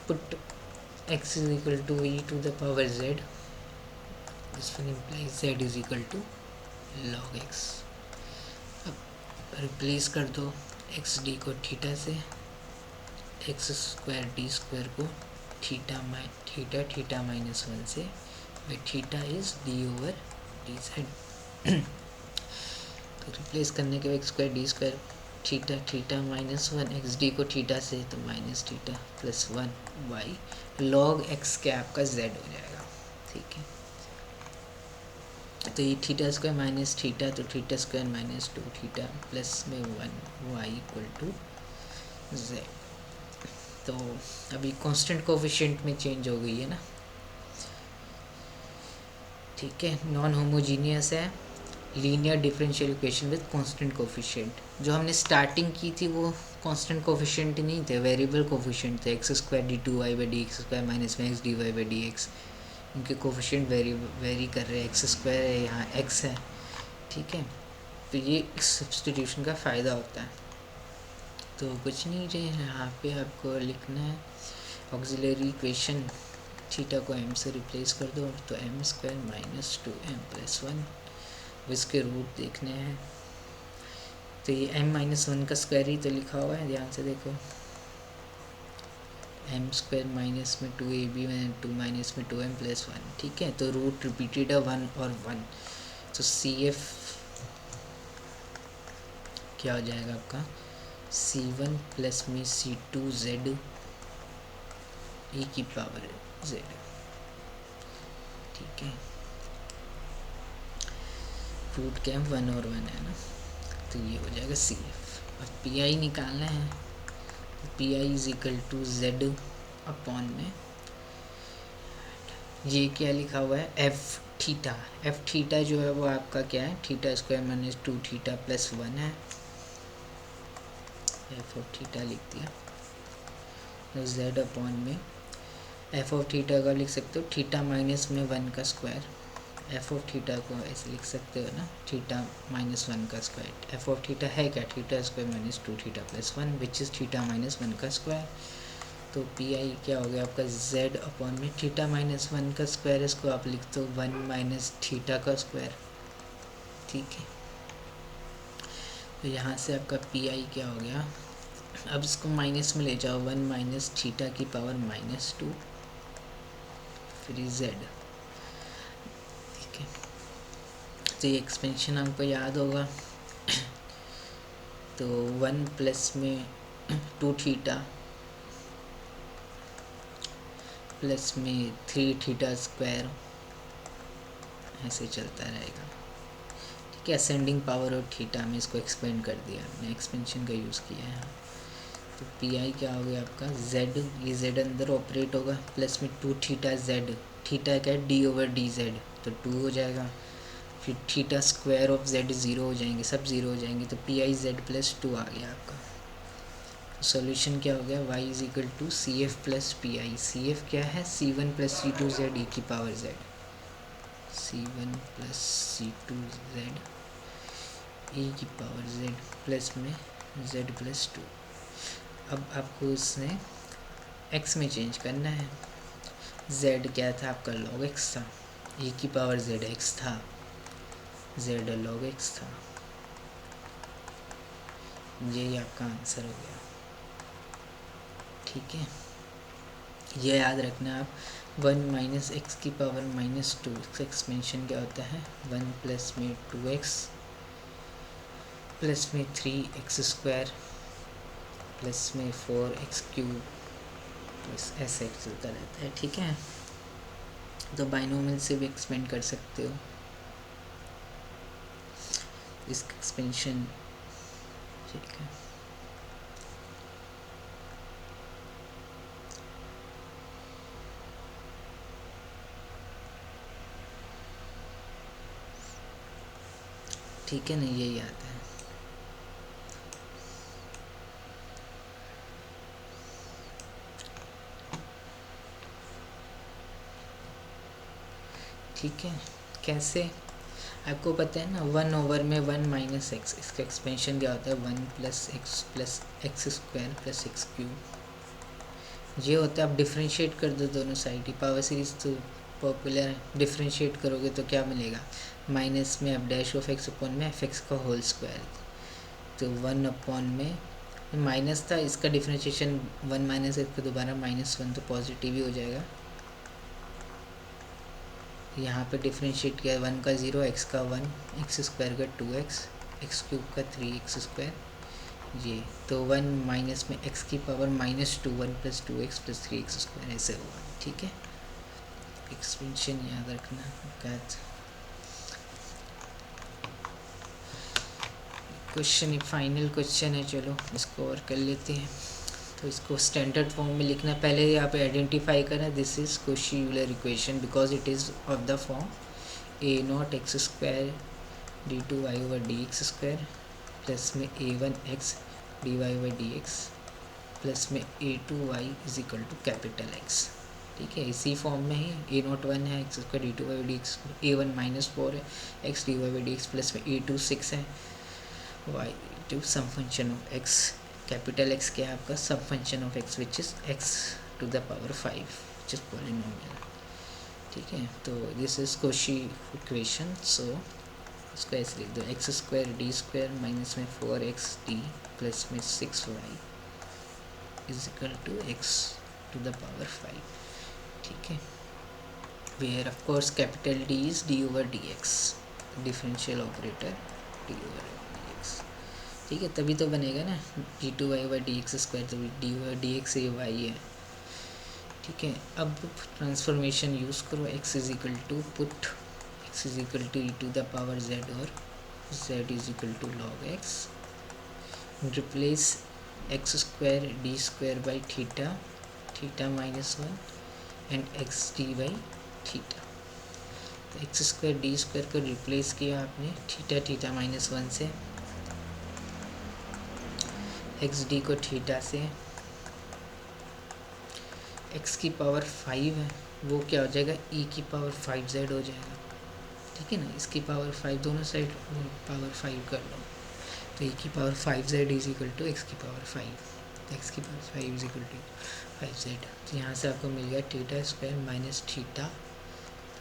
put x is equal to e to the power z, this one implies z is equal to log x। अब रिप्लेस कर दो एक्स डी को थीटा से, एक्स स्क्वायर डी स्क्वायर को थीटा माइनस 1 से, where theta is D over D Z. तो replace करने के बाद x square D square theta minus 1, x D को थीटा से तो minus theta plus 1 y log x के आपका z हो जाएगा, ठीक है। तो ये थीटा स्क्वायर माइनस थीटा, तो theta square minus 2 theta plus में 1 वाई इक्वल टू z। तो अभी कांस्टेंट कोफिशिएंट में चेंज हो गई है ना, ठीक है। नॉन होमोजीनियस है, linear differential equation with constant coefficient. जो हमने स्टार्टिंग की थी वो कांस्टेंट कोफिशिएंट नहीं थे, वेरिएबल कोफिशिएंट थे, x square D two Y by D x square minus में x D Y by D x. इनके कोफिशिएंट वेरी कर रहे हैं, एक्स स्क्वायर है यहाँ एक्स है, ठीक है। तो ये सब्स्टिट्यूशन का फ़ायदा होता है। तो कुछ नहीं रहे यहाँ पे आपको लिखना है ऑक्सिलरी इक्वेशन, थीटा को m से रिप्लेस कर दो, तो m square minus 2m plus 1, इसके रूट देखने हैं। तो ये m माइनस 1 का स्क्वायर ही तो लिखा हुआ है, ध्यान से देखो, m स्क्वायर माइनस में 2ab में 2 माइनस में 2m प्लस 1, ठीक है। तो रूट रिपीटेड है 1 और 1, तो CF क्या हो जाएगा आपका, C1 प्लस में C2z e की पावर z, ठीक है। रूट क्या है 1 और 1 है ना, तो ये हो जाएगा CF। अब PI निकालना है, PI is equal to Z upon में ये क्या लिखा हुआ है एफ थीटा जो है वो आपका क्या है, theta square minus 2 theta plus 1 है, एफ ऑफ थीटा लिख दिया। तो Z अपॉन में एफ ऑफ थीटा का लिख सकते हो थीटा माइनस में 1 का स्क्वायर, एफ ऑफ थीटा को ऐसे लिख सकते हो ना, थीटा माइनस 1 का स्क्वायर। एफ ऑफ थीटा है क्या, theta square minus 2 theta plus 1 which is theta minus 1 का स्क्वायर। तो पी आई क्या हो गया आपका z अपॉन में थीटा माइनस 1 का स्क्वायर, इसको आप लिख दो 1 माइनस थीटा का स्क्वायर, ठीक है। तो यहाँ से आपका पी आई क्या हो गया, अब इसको माइनस में ले जाओ, 1 माइनस थीटा की पावर माइनस 2 फिर z, ठीक है। तो ये एक्सपेंशन हमको याद होगा, तो 1 प्लस में 2 थीटा प्लस में 3 थीटा स्क्वायर ऐसे चलता रहेगा, ठीक है। असेंडिंग पावर और थीटा में इसको एक्सपेंड कर दिया हमने, एक्सपेंशन का यूज़ किया है। तो पी आई क्या हो गया आपका z, ये z अंदर ऑपरेट होगा, प्लस में 2 थीटा z, थीटा क्या है डी ओवर डी जेड, तो 2 हो जाएगा, फिर थीटा स्क्वायर ऑफ z 0 हो जाएंगे, सब 0 हो जाएंगे, तो पी आई z प्लस 2 आ गया आपका। सॉल्यूशन क्या हो गया, y is equal to C F plus P I. C F क्या है, C1 प्लस C2z ई की power z, C1 plus C2z ई की पावर जेड प्लस में जेड प्लस टू। अब आपको इसमें एक्स में चेंज करना है। जेड क्या था आपका लॉग एक्स था, ई की पावर जेड एक्स था, जेड लॉग एक्स था। यही आपका आंसर हो गया। ठीक है, ये याद रखना आप। 1 माइनस एक्स की पावर माइनस टू, इसका एक्सपेंशन क्या होता है 1 प्लस में 2x प्लस में 3x स्क्वायर प्लस में 4x क्यूब, बस ऐसे चलता रहता है। ठीक है, तो बाइनोमियल से भी एक्सपेंड कर सकते हो इसका एक्सपेंशन। ठीक है, ठीक है ना, यही आता है। ठीक है, कैसे आपको पता है ना, 1 ओवर में 1 माइनस एक्स, इसका एक्सपेंशन क्या होता है 1 plus x square plus x cube. ये होता है, आप डिफ्रेंशिएट कर दो दोनों साइड ही। पावर सीरीज तो पॉपुलर है, डिफ्रेंशिएट करोगे तो क्या मिलेगा माइनस में F dash of x upon में एफ एक्स का होल स्क्वायर। तो 1 अपॉन में माइनस था, इसका डिफ्रेंशिएशन 1 माइनस एक्स का दोबारा -1, तो पॉजिटिव ही हो जाएगा। यहाँ पे डिफ्रेंशिएट किया 1 का 0, एक्स का 1, एक्स स्क्वायर का 2x, एक्स क्यूब का 3x स्क्वायर। ये तो 1 माइनस में x की power -2, 1 plus 2x plus 3x square ऐसे होगा। ठीक है, एक्सपेंशन याद रखना। क्वेश्चन फाइनल क्वेश्चन है, चलो इसको और कर लेते हैं। तो इसको स्टैंडर्ड फॉर्म में लिखना, पहले आप आइडेंटिफाई करना this is Cauchy Euler equation because it is of the form a naught x square D two Y over D x square plus में a one x D y over D x plus में ए two y is equal to capital x. ठीक है, इसी form में ही ए nought 1 है x square D two Y D X, A one -4 है x D Y D x plus में ए two 6 है Y two some function of x. Capital X क्या है आपका सब function of X which is X to the power 5 which is polynomial. ठीक है, तो this is Cauchy equation. So इसको ऐसे लिख दो X square D square minus में 4x डी प्लस में 6y is equal to X to the power 5। ठीक है, where of course capital D is D over D X, differential operator D over D x. ठीक है, तभी तो बनेगा ना D two Y over D x square, तो D over D x ये वाई है। ठीक है, अब ट्रांसफॉर्मेशन यूज़ करो, X is equal to put x is equal to E to the power z और Z is equal to log X, replace X square D square by theta, theta -1 and X D by theta. तो x square D square को replace किया आपने theta theta -1 से, X D को theta से, X की power 5 है वो क्या हो जाएगा ई की पावर 5z हो जाएगा। ठीक है ना, इसकी पावर 5 दोनों साइड पावर 5 कर लो, तो ई की power 5z is equal to x की पावर 5, एक्स की power 5 is equal to 5z। तो यहाँ से आपको मिल गया theta square minus theta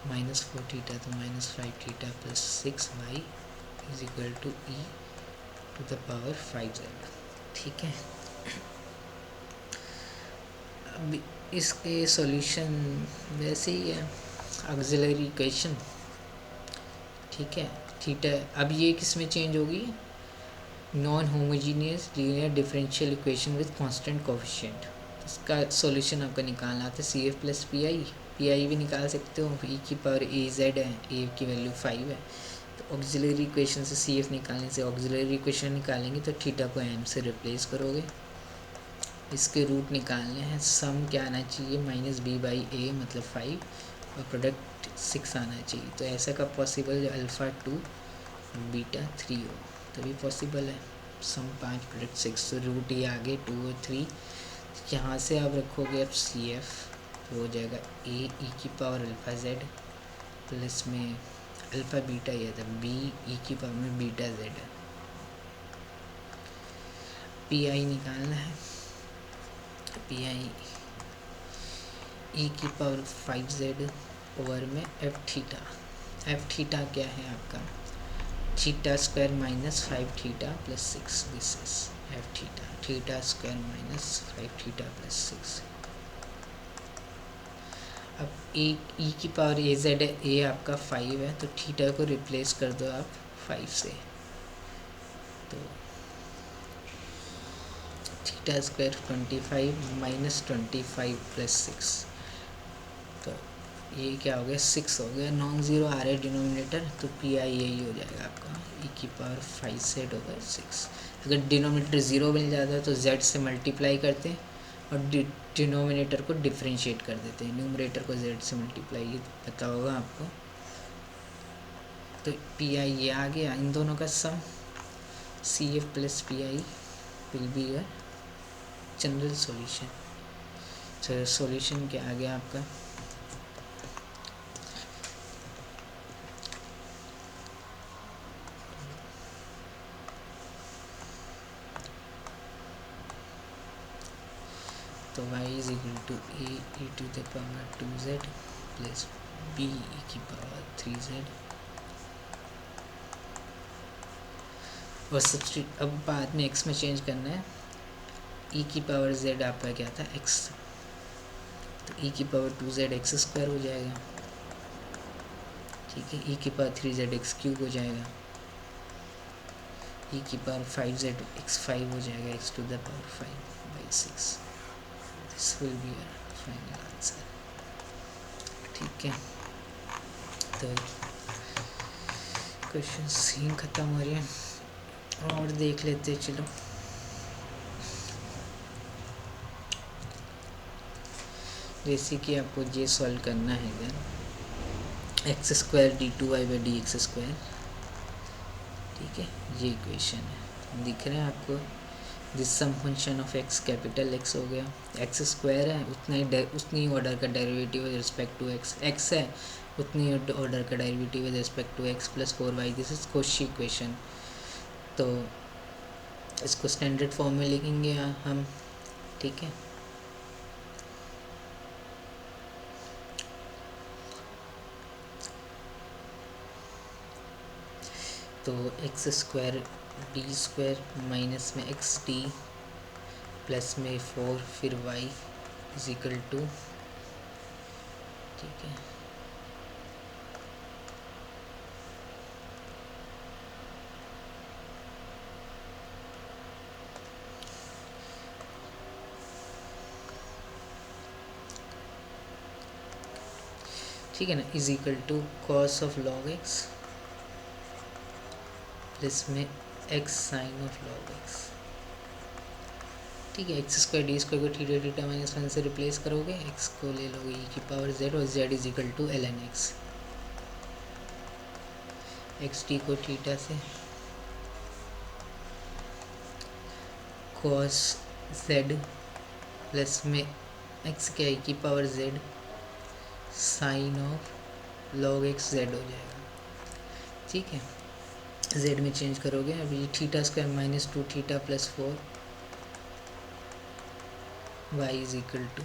-4 theta, तो -5 theta plus 6y is equal to E to the power 5z। ठीक है, अब इसके सॉल्यूशन वैसे ही है, ऑक्सिलरी इक्वेशन। ठीक है, थीटा अब ये किस में चेंज होगी, non homogeneous linear differential equation with constant coefficient. इसका सॉल्यूशन आपका निकालना था C F plus P I, P I भी निकाल सकते हो, ई की पावर ए जेड है, ए की वैल्यू 5 है, तो ऑक्सिलरी इक्वेशन से सी एफ निकालने से ऑक्सिलरी इक्वेशन निकालेंगे तो थीटा को एम से रिप्लेस करोगे, इसके रूट निकालने हैं, सम क्या आना चाहिए -b/a मतलब 5 और प्रोडक्ट 6 आना चाहिए। तो ऐसा कब पॉसिबल जो अल्फ़ा 2 बीटा 3 हो, तभी पॉसिबल है। सम 5 प्रोडक्ट 6, तो रूट ये आगे 2 और 3, यहाँ से आप रखोगे अब सी एफ हो जाएगा ए ई की पावर अल्फ़ा जेड प्लस में अल्फ़ा बीटा, ये था बी ई की पावर में बीटा जेड है पी आई निकालना है, पी आई ई की पावर 5z ओवर में एफ थीटा। एफ थीटा क्या है आपका, theta square minus 5 theta plus 6, this is F theta, theta square minus 5 theta plus 6। अब ई की पावर ए जेड है, ए आपका 5 है, तो थीटा को रिप्लेस कर दो आप 5 से, तो थीटा स्क्वायर 25 माइनस 25 प्लस 6, तो ये क्या हो गया 6 हो गया, नॉन ज़ीरो आ रहा है डिनोमिनेटर, तो पी आई यही हो जाएगा आपका ई की पावर 5 सेट होगा 6। अगर डिनोमिनेटर ज़ीरो मिल जाता है तो जेड से मल्टीप्लाई करते हैं और डिनोमिनेटर को डिफ्रेंशिएट कर देते हैं, न्यूमरेटर को जेड से मल्टीप्लाई, ये पता होगा आपको। तो पी आई ये आ गया, इन दोनों का sum C F plus P I will be your general solution. तो सॉल्यूशन क्या आ गया आपका, तो y is equal to a e to the power 2z plus b e की पावर 3z, और सब्स्टिट्यूट अब बाद में x में चेंज करना है। e की पावर z आपका क्या था x, तो e की पावर 2z एक्स स्क्वायर हो जाएगा, ठीक है। e की पावर 3z एक्स क्यूब हो जाएगा, e की पावर 5z एक्स 5 हो जाएगा, x to the power 5/6, this will be your final answer, ठीक है। तो क्वेश्चन ही ख़त्म हो रही है और देख लेते चलो। जैसे कि आपको ये सॉल्व करना है अगर x square D two Y by D x square, ठीक है, ये इक्वेशन है, दिख रहा है आपको। जिस some function of x capital X हो गया, एक्स स्क्वायर है उतनी ऑर्डर का derivative with respect to x, x है उतनी ऑर्डर का derivative with respect to x plus 4y, this is Cauchy equation. तो इसको स्टैंडर्ड फॉर्म में लिखेंगे हम, ठीक है। तो x square D square minus में एक्स डी प्लस में 4 फिर y इज इक्वल टू, ठीक है, ठीक है ना, is equal to cos of log x plus में x sine of log x, ठीक है। एक्स स्क्वायर डी स्क्वायर को थीटा थीटा माइनस 1 से रिप्लेस करोगे, एक्स को ले लोगे ई की पावर जेड और Z is equal to l n x, x t को थीटा से कॉस जेड प्लस में एक्स के आई की power z sine of log x z हो जाएगा, ठीक है। जेड में चेंज करोगे, अभी theta square minus 2 theta plus 4 y is equal to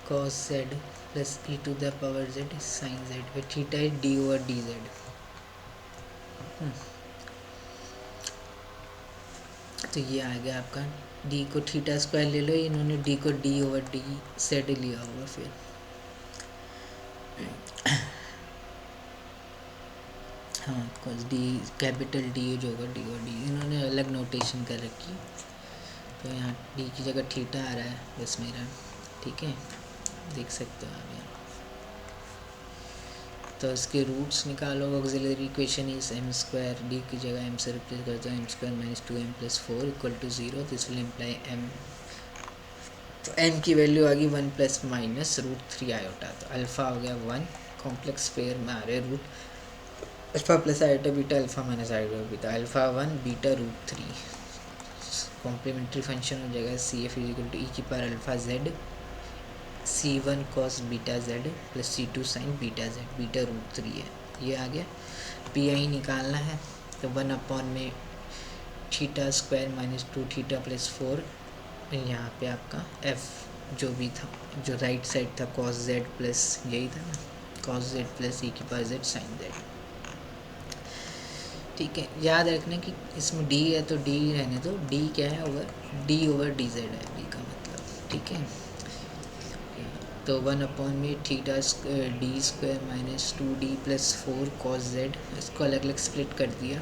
cos z plus e to the power z sine z, वे थीटा है डी ओवर डी जेड, तो ये आ गया आपका। डी को थीटा स्क्वायर ले लो, इन्होंने डी को डी ओवर डी जेड लिया होगा, फिर हाँ कॉस डी कैपिटल डी जो होगा डी और डी, इन्होंने अलग नोटेशन कर रखी, तो यहाँ डी की जगह थीटा आ रहा है बस मेरा, ठीक है, देख सकते हो आप यहाँ। तो इसके रूट्स निकालो, auxiliary equation is m square, d की जगह एम से रिप्लेस कर दो, m square minus 2m plus 4 equal to 0, this will imply m, तो एम की वैल्यू आ गई 1 प्लस माइनस √3 आयोटा, तो अल्फ़ा हो गया 1, कॉम्प्लेक्स पेयर में आ रहे root alpha plus iota beta alpha minus iota beta, alpha 1 beta √3, complementary function हो जाएगा C F is equal to ई की power alpha Z C1 cos beta Z plus C2 sign beta Z, beta √3 है, ये आ गया। P I निकालना है, तो 1 अपॉन में theta square minus 2 theta plus 4, यहाँ पे आपका एफ जो भी था, जो राइट साइड था कॉस जेड प्लस, यही था ना, कॉस जेड प्लस ई की पावर जेड साइन जेड। ठीक है, याद रखना कि इसमें डी है तो डी रहने दो, डी क्या है, ओवर डी जेड है डी का मतलब। ठीक है, तो 1/में theta d square minus 2d plus 4 cos z, इसको अलग अलग स्प्लिट कर दिया।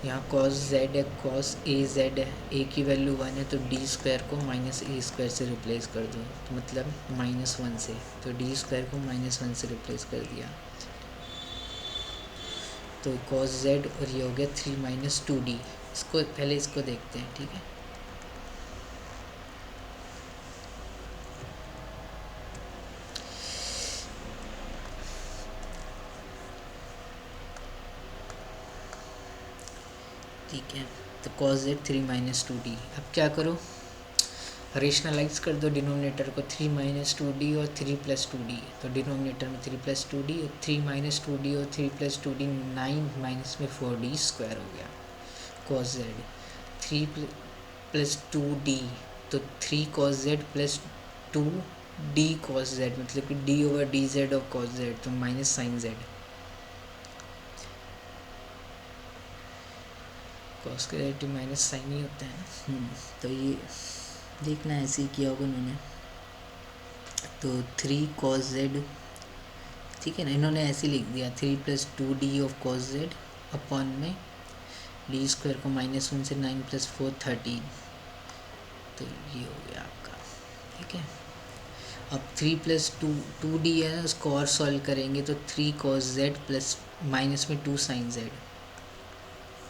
यहाँ कॉस जेड है, कॉस ए जेड है, ए की वैल्यू 1 है तो डी स्क्वायर को माइनस ए स्क्वायर से रिप्लेस कर दो, तो मतलब -1 से, तो डी स्क्वायर को -1 से रिप्लेस कर दिया, तो कॉस जेड, और ये हो गया 3 माइनस 2d। इसको पहले इसको देखते हैं। ठीक है, ठीक है, तो कॉस जेड 3 माइनस 2d। अब क्या करो, रेशनलाइज कर दो डिनोमिनेटर को, 3 माइनस 2d और 3 प्लस 2d, तो डिनोमिनेटर में 3 प्लस 2d, 3 माइनस 2d और 3 प्लस 2d 9 माइनस में 4d स्क्वायर हो गया कॉस जेड। 3 प्लस 2d, तो 3 cos z plus 2d cos Z, मतलब कि d ओवर डी जेड और कॉस जेड, तो माइनस साइन जेड, कॉस का रिलेटिव माइनस साइन ही होता है ना। तो ये देखना ऐसे ही किया होगा उन्होंने, तो 3 कॉस जेड, ठीक है ना, इन्होंने ऐसे लिख दिया 3 plus 2d of cos Z upon में डी स्क्वायर को -1 से 9 प्लस 4 13, तो ये हो गया आपका। ठीक है, अब 3 प्लस 2d है ना, उसको और सॉल्व करेंगे तो 3 कॉस जेड प्लस माइनस में 2 साइन जेड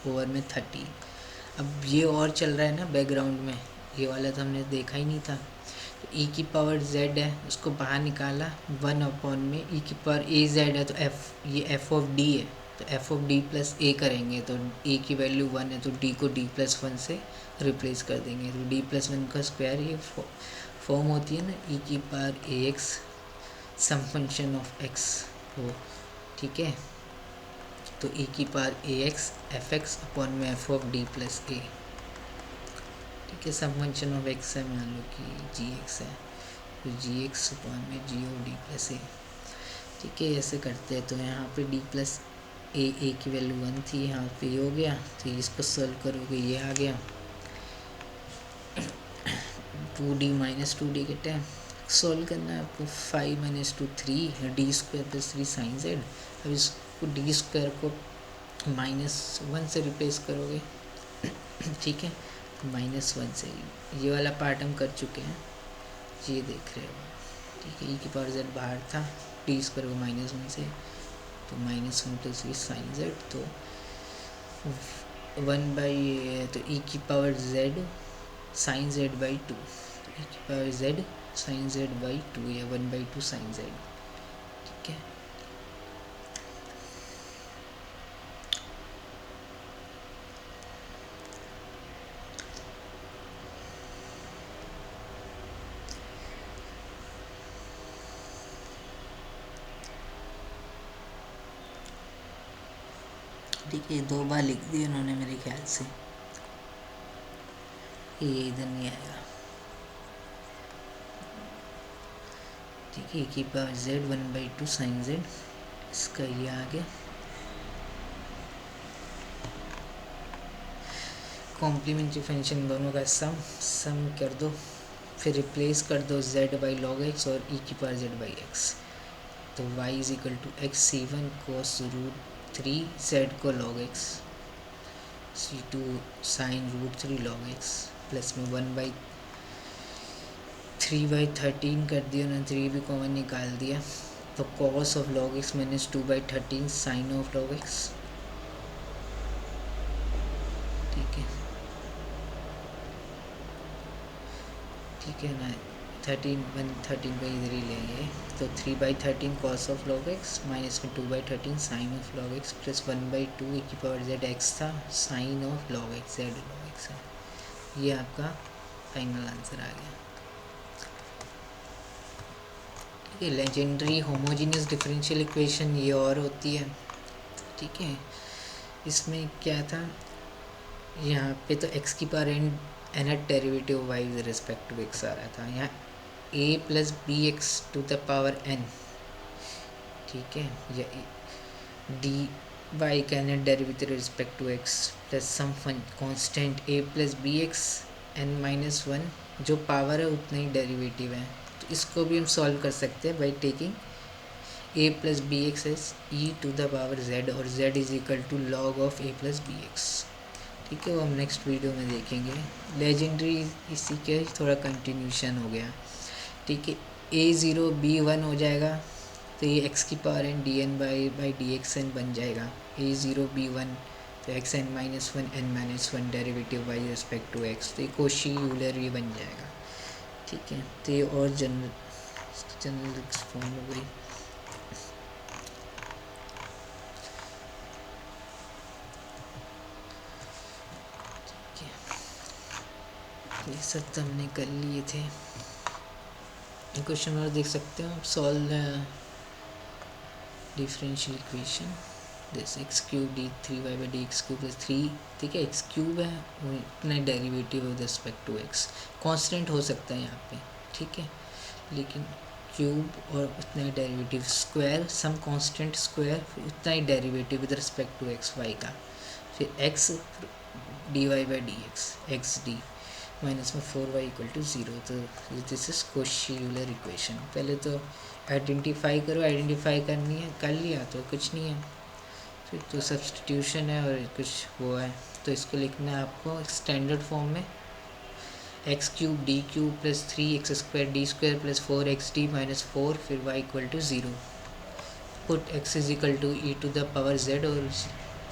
ओवर में 30। अब ये और चल रहा है ना बैकग्राउंड में, ये वाला तो हमने देखा ही नहीं था। तो ई की पावर जेड है, उसको बाहर निकाला, 1/में ई की पावर ए जेड है, तो एफ, ये एफ ऑफ डी है, तो एफ ऑफ डी प्लस ए करेंगे, तो ए की वैल्यू 1 है तो डी को डी प्लस 1 से रिप्लेस कर देंगे, तो डी प्लस 1 का स्क्वायर, ये फॉर्म होती है ना ई की power a x some function of x हो। ठीक है, तो e की power a x f x upon में F of d plus a. ठीक है, सब फंक्शन ऑफ एक्स है, मान लो कि जी एक्स है, तो जी एक्स अपॉन में जी ऑफ डी प्लस ए। ठीक है, ऐसे करते हैं, तो यहाँ पे डी प्लस ए की वैल्यू 1 थी, यहाँ पे ये हो गया, तो इसको सॉल्व करोगे ये आ गया 2d माइनस 2d के टाइम सॉल्व करना है आपको, 5 minus 2 3 d square plus 3 sine z. अब इसको डी स्क्वायर को -1 से रिप्लेस करोगे। ठीक है, -1 से, ये वाला पार्ट हम कर चुके हैं, ये देख रहे हो। ठीक है, ई की पावर जेड बाहर था, डी स्क्वायर को -1 से, तो -1 प्लस 3 साइन जेड, तो 1 बाई, तो ई की power z sine z by 2, e की power z sine z by 2, या 1/2 साइन जेड। ठीक है, ठीक है, 2 बार लिख दिए उन्होंने मेरे ख्याल से, ये इधर नहीं आएगा। ठीक है, की पावर जेड 1/2 साइन जेड, इसका ये आ गया। कॉम्प्लीमेंट्री फंक्शन दोनों का सम कर दो, फिर रिप्लेस कर दो z बाई लॉग एक्स और e की पावर z बाई एक्स, तो y is equal to x c1 cos √3 z को log x, c2 sine √3 log x, plus में 1/3/13 कर दिया ना, 3 भी कॉमन निकाल दिया, तो cos of log x minus 2/13 sine of log x। ठीक है, ठीक है ना, 13 को इधर ही लेंगे, तो 3/13 cos of log x minus में 2/13 sine of log x, plus 1/2 की पावर z x था, sine of log x, z log x है। ये आपका फाइनल आंसर आ गया। ठीक है, लेजेंडरी होमोजीनियस डिफरेंशियल इक्वेशन ये और होती है। ठीक है, इसमें क्या था, यहाँ पे तो एक्स की power n nth derivative y with respect to x आ रहा था, यहाँ a plus b x to the power n, ठीक है, या डी वाई का nth derivative respect to x plus some constant a plus b x n minus one, जो power है उतना ही डेरिवेटिव है। तो इसको भी हम सॉल्व कर सकते हैं by taking a plus b x as e to the power z, और z is equal to log of a plus b x, ठीक है, वो हम नेक्स्ट वीडियो में देखेंगे। लेजेंडरी इसी के थोड़ा कंटिन्यूशन हो गया, ठीक है। a0 b1 हो जाएगा, तो ये x की power n d n by D x n बन जाएगा। a0 b1 तो x n minus one n minus one derivative by respect to x, तो ये कोशी यूलर ये बन जाएगा, ठीक है। तो ये और जनरल फॉर्म हो गई। ये सब तो हमने कर लिए थे। क्वेश्चन और देख सकते हो आप, solve differential equation this x cube d three y by D x cube plus three, ठीक है, एक्स क्यूब है इतना derivative with respect to x, constant हो सकता है यहाँ पे, ठीक है, लेकिन क्यूब और उतना ही derivative, square some constant square उतना ही derivative with respect to x y का, फिर x D Y by D x d minus में 4y इक्वल टू 0, तो this is Cauchy Euler equation. पहले तो आइडेंटिफाई करो, आइडेंटिफाई करनी है, कर लिया तो कुछ नहीं है, फिर तो सब्सटीट्यूशन है और कुछ वो है, तो इसको लिखना है आपको स्टैंडर्ड फॉर्म में, x cube d cube plus three x square D square plus four x d minus four, फिर y equal to 0, put x is equal to E to the power z और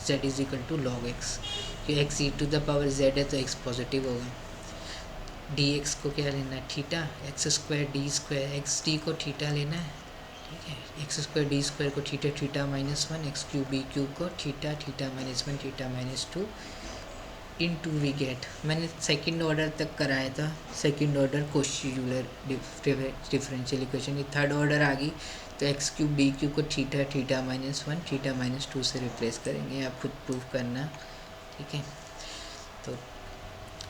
Z is equal to log x, क्योंकि x e to the power z है तो x positive होगा। D x को क्या लेना है, theta, x square D square x D को थीटा लेना है, ठीक है, एक्स स्क्वायर डी स्क्वायर को theta theta minus one, x cube b cube को theta theta minus one theta minus two into we get. मैंने second order तक कराया था, second order Cauchy Euler differential equation की, third order आ गई तो एक्स क्यूब डी क्यूब को theta theta minus one theta minus two से रिप्लेस करेंगे, आप खुद प्रूव करना, ठीक है। तो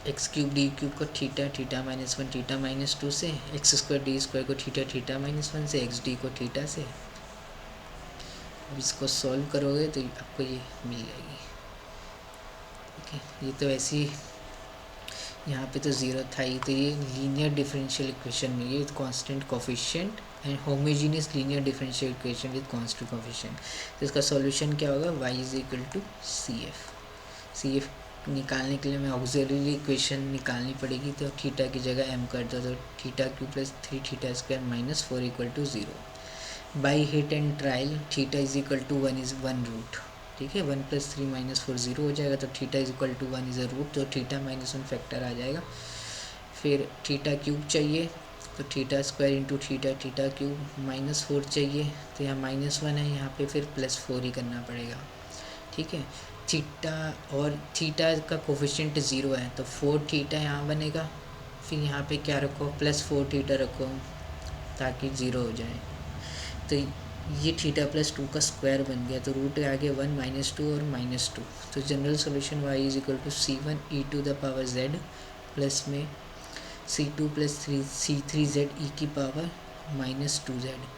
एक्स क्यूब डी क्यूब को theta theta minus one theta minus two से, एक्स स्क्वायर डी स्क्वायर को थीटा थीटा माइनस वन से, एक्स डी को थीटा से। अब इसको सॉल्व करोगे तो आपको ये मिल जाएगी, ठीक है। ये तो ऐसे ही यहाँ पे तो ज़ीरो था ही, तो ये लीनियर डिफरेंशियल इक्वेशन में ये constant coefficient and homogeneous linear differential equation with constant coefficient. तो इसका सॉल्यूशन क्या होगा, y is equal to C F निकालने के लिए हमें ऑक्सिलरी इक्वेशन निकालनी पड़ेगी, तो थीटा की जगह m कर दो, तो theta cube plus three theta square minus four equal to 0। By hit and trial theta is equal to one is one root, ठीक है, one plus three minus four 0 हो जाएगा, तो theta is equal to one is a root, तो theta minus one factor आ जाएगा। फिर theta cube चाहिए, तो theta square into theta theta cube, minus four चाहिए, तो यहाँ माइनस वन है, यहाँ पे फिर प्लस फोर ही करना पड़ेगा, ठीक है। थीटा और थीटा का कोफिशिएंट 0 है, तो फोर थीटा यहाँ बनेगा, फिर यहाँ पे क्या रखो, प्लस फोर थीटा रखो ताकि 0 हो जाए, तो ये थीटा प्लस टू का स्क्वायर बन गया, तो रूट आगे वन माइनस टू और माइनस टू, तो general solution y is equal to c one e to the power z plus में c two plus three c three z e की power minus two Z.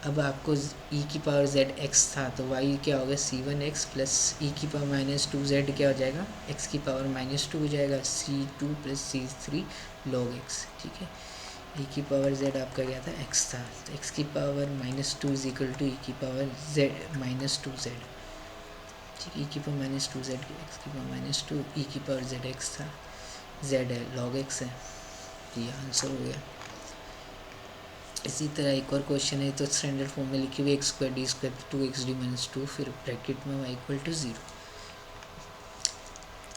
अब आपको e की power z x था, तो y क्या होगा, सी one x plus ई की पावर माइनस टू जेड क्या हो जाएगा, x की पावर माइनस टू हो जाएगा, c two plus c three log x, ठीक है। e की पावर z आपका क्या था, x था, तो x की power minus two is equal to ई की power z minus two z, ठीक है, ई की power minus two z x की पावर माइनस टू ई की पावर जेड एक्स था, z है लॉग एक्स है, ये आंसर हो गया। इसी तरह एक और क्वेश्चन है, तो स्टैंडर्ड फॉर्म में लिखी हुई x square D square two x d minus two, फिर ब्रैकेट में y इक्वल टू 0।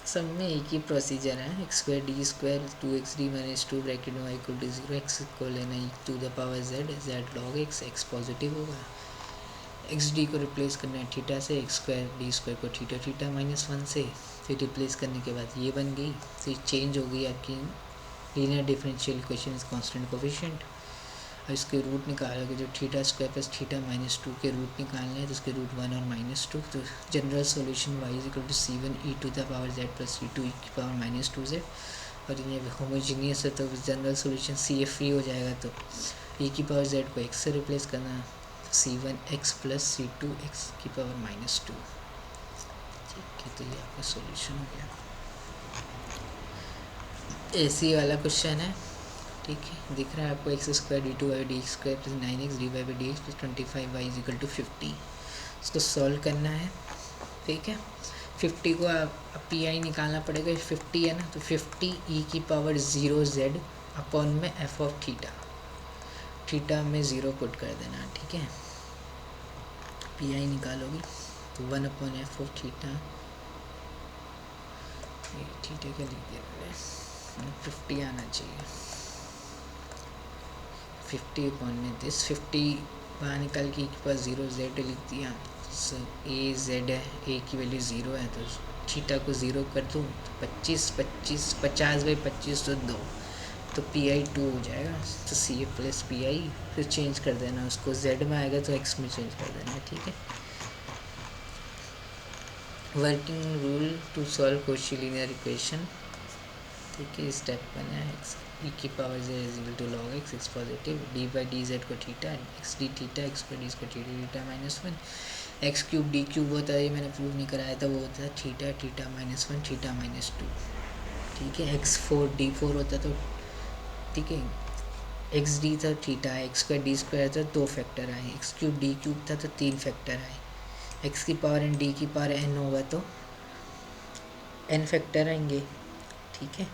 सब में एक ही प्रोसीजर है, x square D square two x d minus two bracket में y इक्वल टू 0, एक्स को लेना e to the power z log x, x positive होगा, एक्स डी को रिप्लेस करना है थीटा से, एक्स स्क्वायर डी स्क्वायर को theta theta minus one से, फिर रिप्लेस करने के बाद ये बन गई, फिर चेंज हो गई आपकी linear differential equation is constant coefficient. और इसके रूट निकालोगे जो theta square plus theta minus two के रूट निकालने हैं तो इसके रूट 1 और -2, तो general solution y equal to c1 e to the power z plus c2 e की पावर -2z। और ये होमोजीनियस है तो जनरल सॉल्यूशन CF हो जाएगा, तो e की पावर z को x से रिप्लेस करना है, c1 x plus c2 x की पावर -2। ठीक है, तो ये आपका सॉल्यूशन हो गया। ऐसी वाला क्वेश्चन है, ठीक है, दिख रहा है आपको x square D two Y D x square plus 9x d Y by D x plus 25 y equal to 50। इसको सॉल्व करना है, ठीक है। 50 को आप पी आई निकालना पड़ेगा, 50 है ना, तो 50 ई की पावर 0z अपॉन में एफ ऑफ थीटा, थीटा में 0 पुट कर देना, ठीक है। पी आई निकालोगे तो 1 upon F of theta, theta क्या लिख दिया मैंने, 50 आना चाहिए, 50 अपॉन में दिस 50 बाहर निकल के पास 0z लिख दिया, ए जेड है, ए की वैल्यू 0 है तो थीटा को 0 कर दूँ, 50 बाई 25 तो 2, तो पी आई 2 हो जाएगा, तो सी ए प्लस पी आई, फिर चेंज कर देना उसको, जेड में आएगा तो एक्स में चेंज कर देना, ठीक है। Working rule to solve Cauchy linear equation, ठीक है। स्टेप 1 है एक्स ई की power z is equal to log x, x positive, d by d z को theta, x D theta, x by d इसको theta, theta -1, x cube d cube होता है, ये मैंने प्रूव नहीं कराया था, वो होता है थीटा, थीटा -1, थीटा -2, ठीक है। एक्स 4 डी 4 होता तो, ठीक है, एक्स डी था theta, x square D square था 2 फैक्टर आए, एक्स क्यूब डी क्यूब था तो 3 फैक्टर आए, एक्स की पावर एन डी की पावर एन होगा तो एन फैक्टर आएंगे, ठीक है।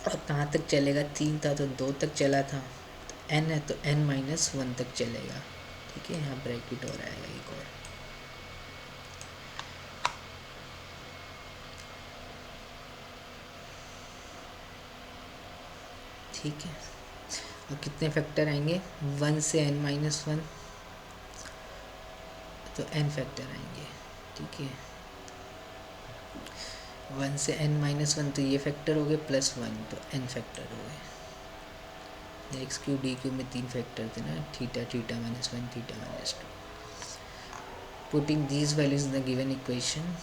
और कहाँ तक चलेगा, 3 था तो 2 तक चला था, एन है तो एन -1 तक चलेगा, ठीक है। यहाँ ब्रैकेट और आएगा एक और, ठीक है। और कितने फैक्टर आएंगे, 1 से n-1 तो n फैक्टर आएंगे, ठीक है। 1 से n-1 तो ये फैक्टर हो गए, +1 तो n फैक्टर हो गए। एक्स क्यू डी क्यू में 3 फैक्टर थे ना, theta, theta -1, theta -2। Putting these values in the given equation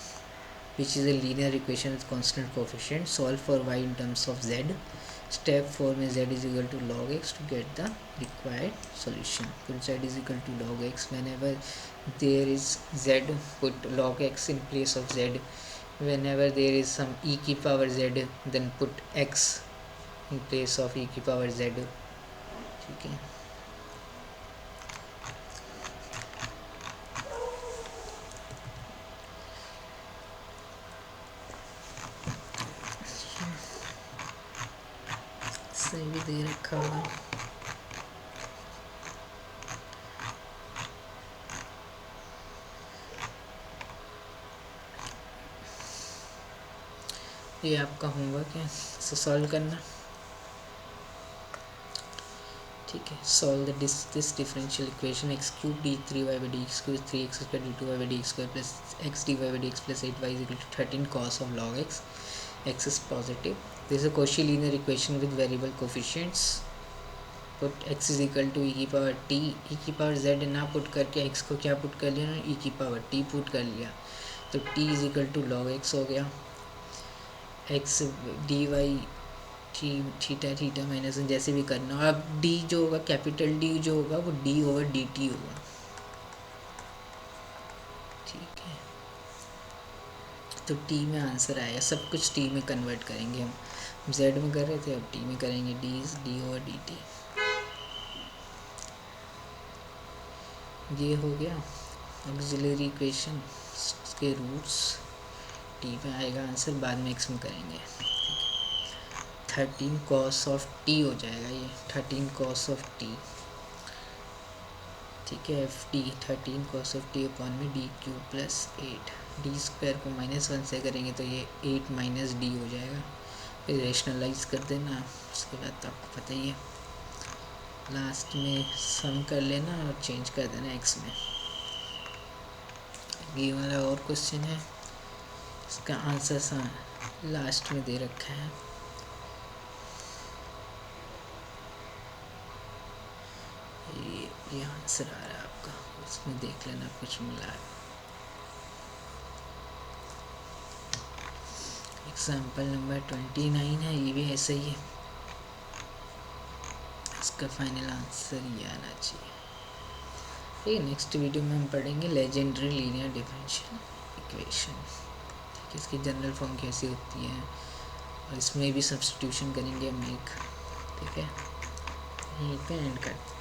which is a linear equation with constant coefficient, solve for y in terms of z. Step 4 में z is equal to log x to get the required solution. Put z is equal to log x whenever there is z, put log x in place of z. Whenever there is some e की power z, then put x in place of e की power z, ठीक है। सही भी दे रखा होगा, ये आपका होमवर्क है, इसे सॉल्व करना, ठीक है। Solve this differential equation, x cube d 3y by D x cube 3x square d 2y by D x square plus x D Y by D x plus 8y is equal to 13 cos of log x, x is positive. This is a Cauchy linear equation with variable coefficients. Put x is equal to e की power t, e की power z ना put करके x को क्या put कर लिया ना, e की पावर t पुट कर लिया, तो t is equal to log x हो गया, x d y theta theta -1 जैसे भी करना। और अब d जो होगा, कैपिटल D जो होगा वो d ओवर dt होगा, ठीक है। तो t में आंसर आएगा, सब कुछ t में कन्वर्ट करेंगे हम z में कर रहे थे, अब t में करेंगे, d ओवर dt। ये हो गया ऑक्सिलरी इक्वेशन के रूट्स, t में आएगा आंसर, बाद में x में करेंगे। 13 cos of t हो जाएगा ये, 13 cos of t, ठीक है। F d 13 cos of t upon में d q plus 8, d square को -1 से करेंगे तो ये 8 माइनस डी हो जाएगा, फिर रेशनलाइज कर देना, उसके बाद तो आपको पता ही है, लास्ट में सम कर लेना और चेंज कर देना एक्स में। ये वाला और क्वेश्चन है, इसका आंसर लास्ट में दे रखा है। ये आंसर आ रहा है आपका, इसमें देख लेना कुछ मिला है। एग्जाम्पल नंबर 29 है, ये भी ऐसा ही है। इसका फाइनल आंसर ये आना चाहिए। ठीक है, नेक्स्ट वीडियो में हम पढ़ेंगे लेजेंडरी लीनियर डिफरेंशियल इक्वेशन। ठीक है, इसकी जनरल फॉर्म कैसी होती है और इसमें भी सब्स्टिट्यूशन करेंगे हम एक। ठीक है, यहीं पे एंड करते हैं।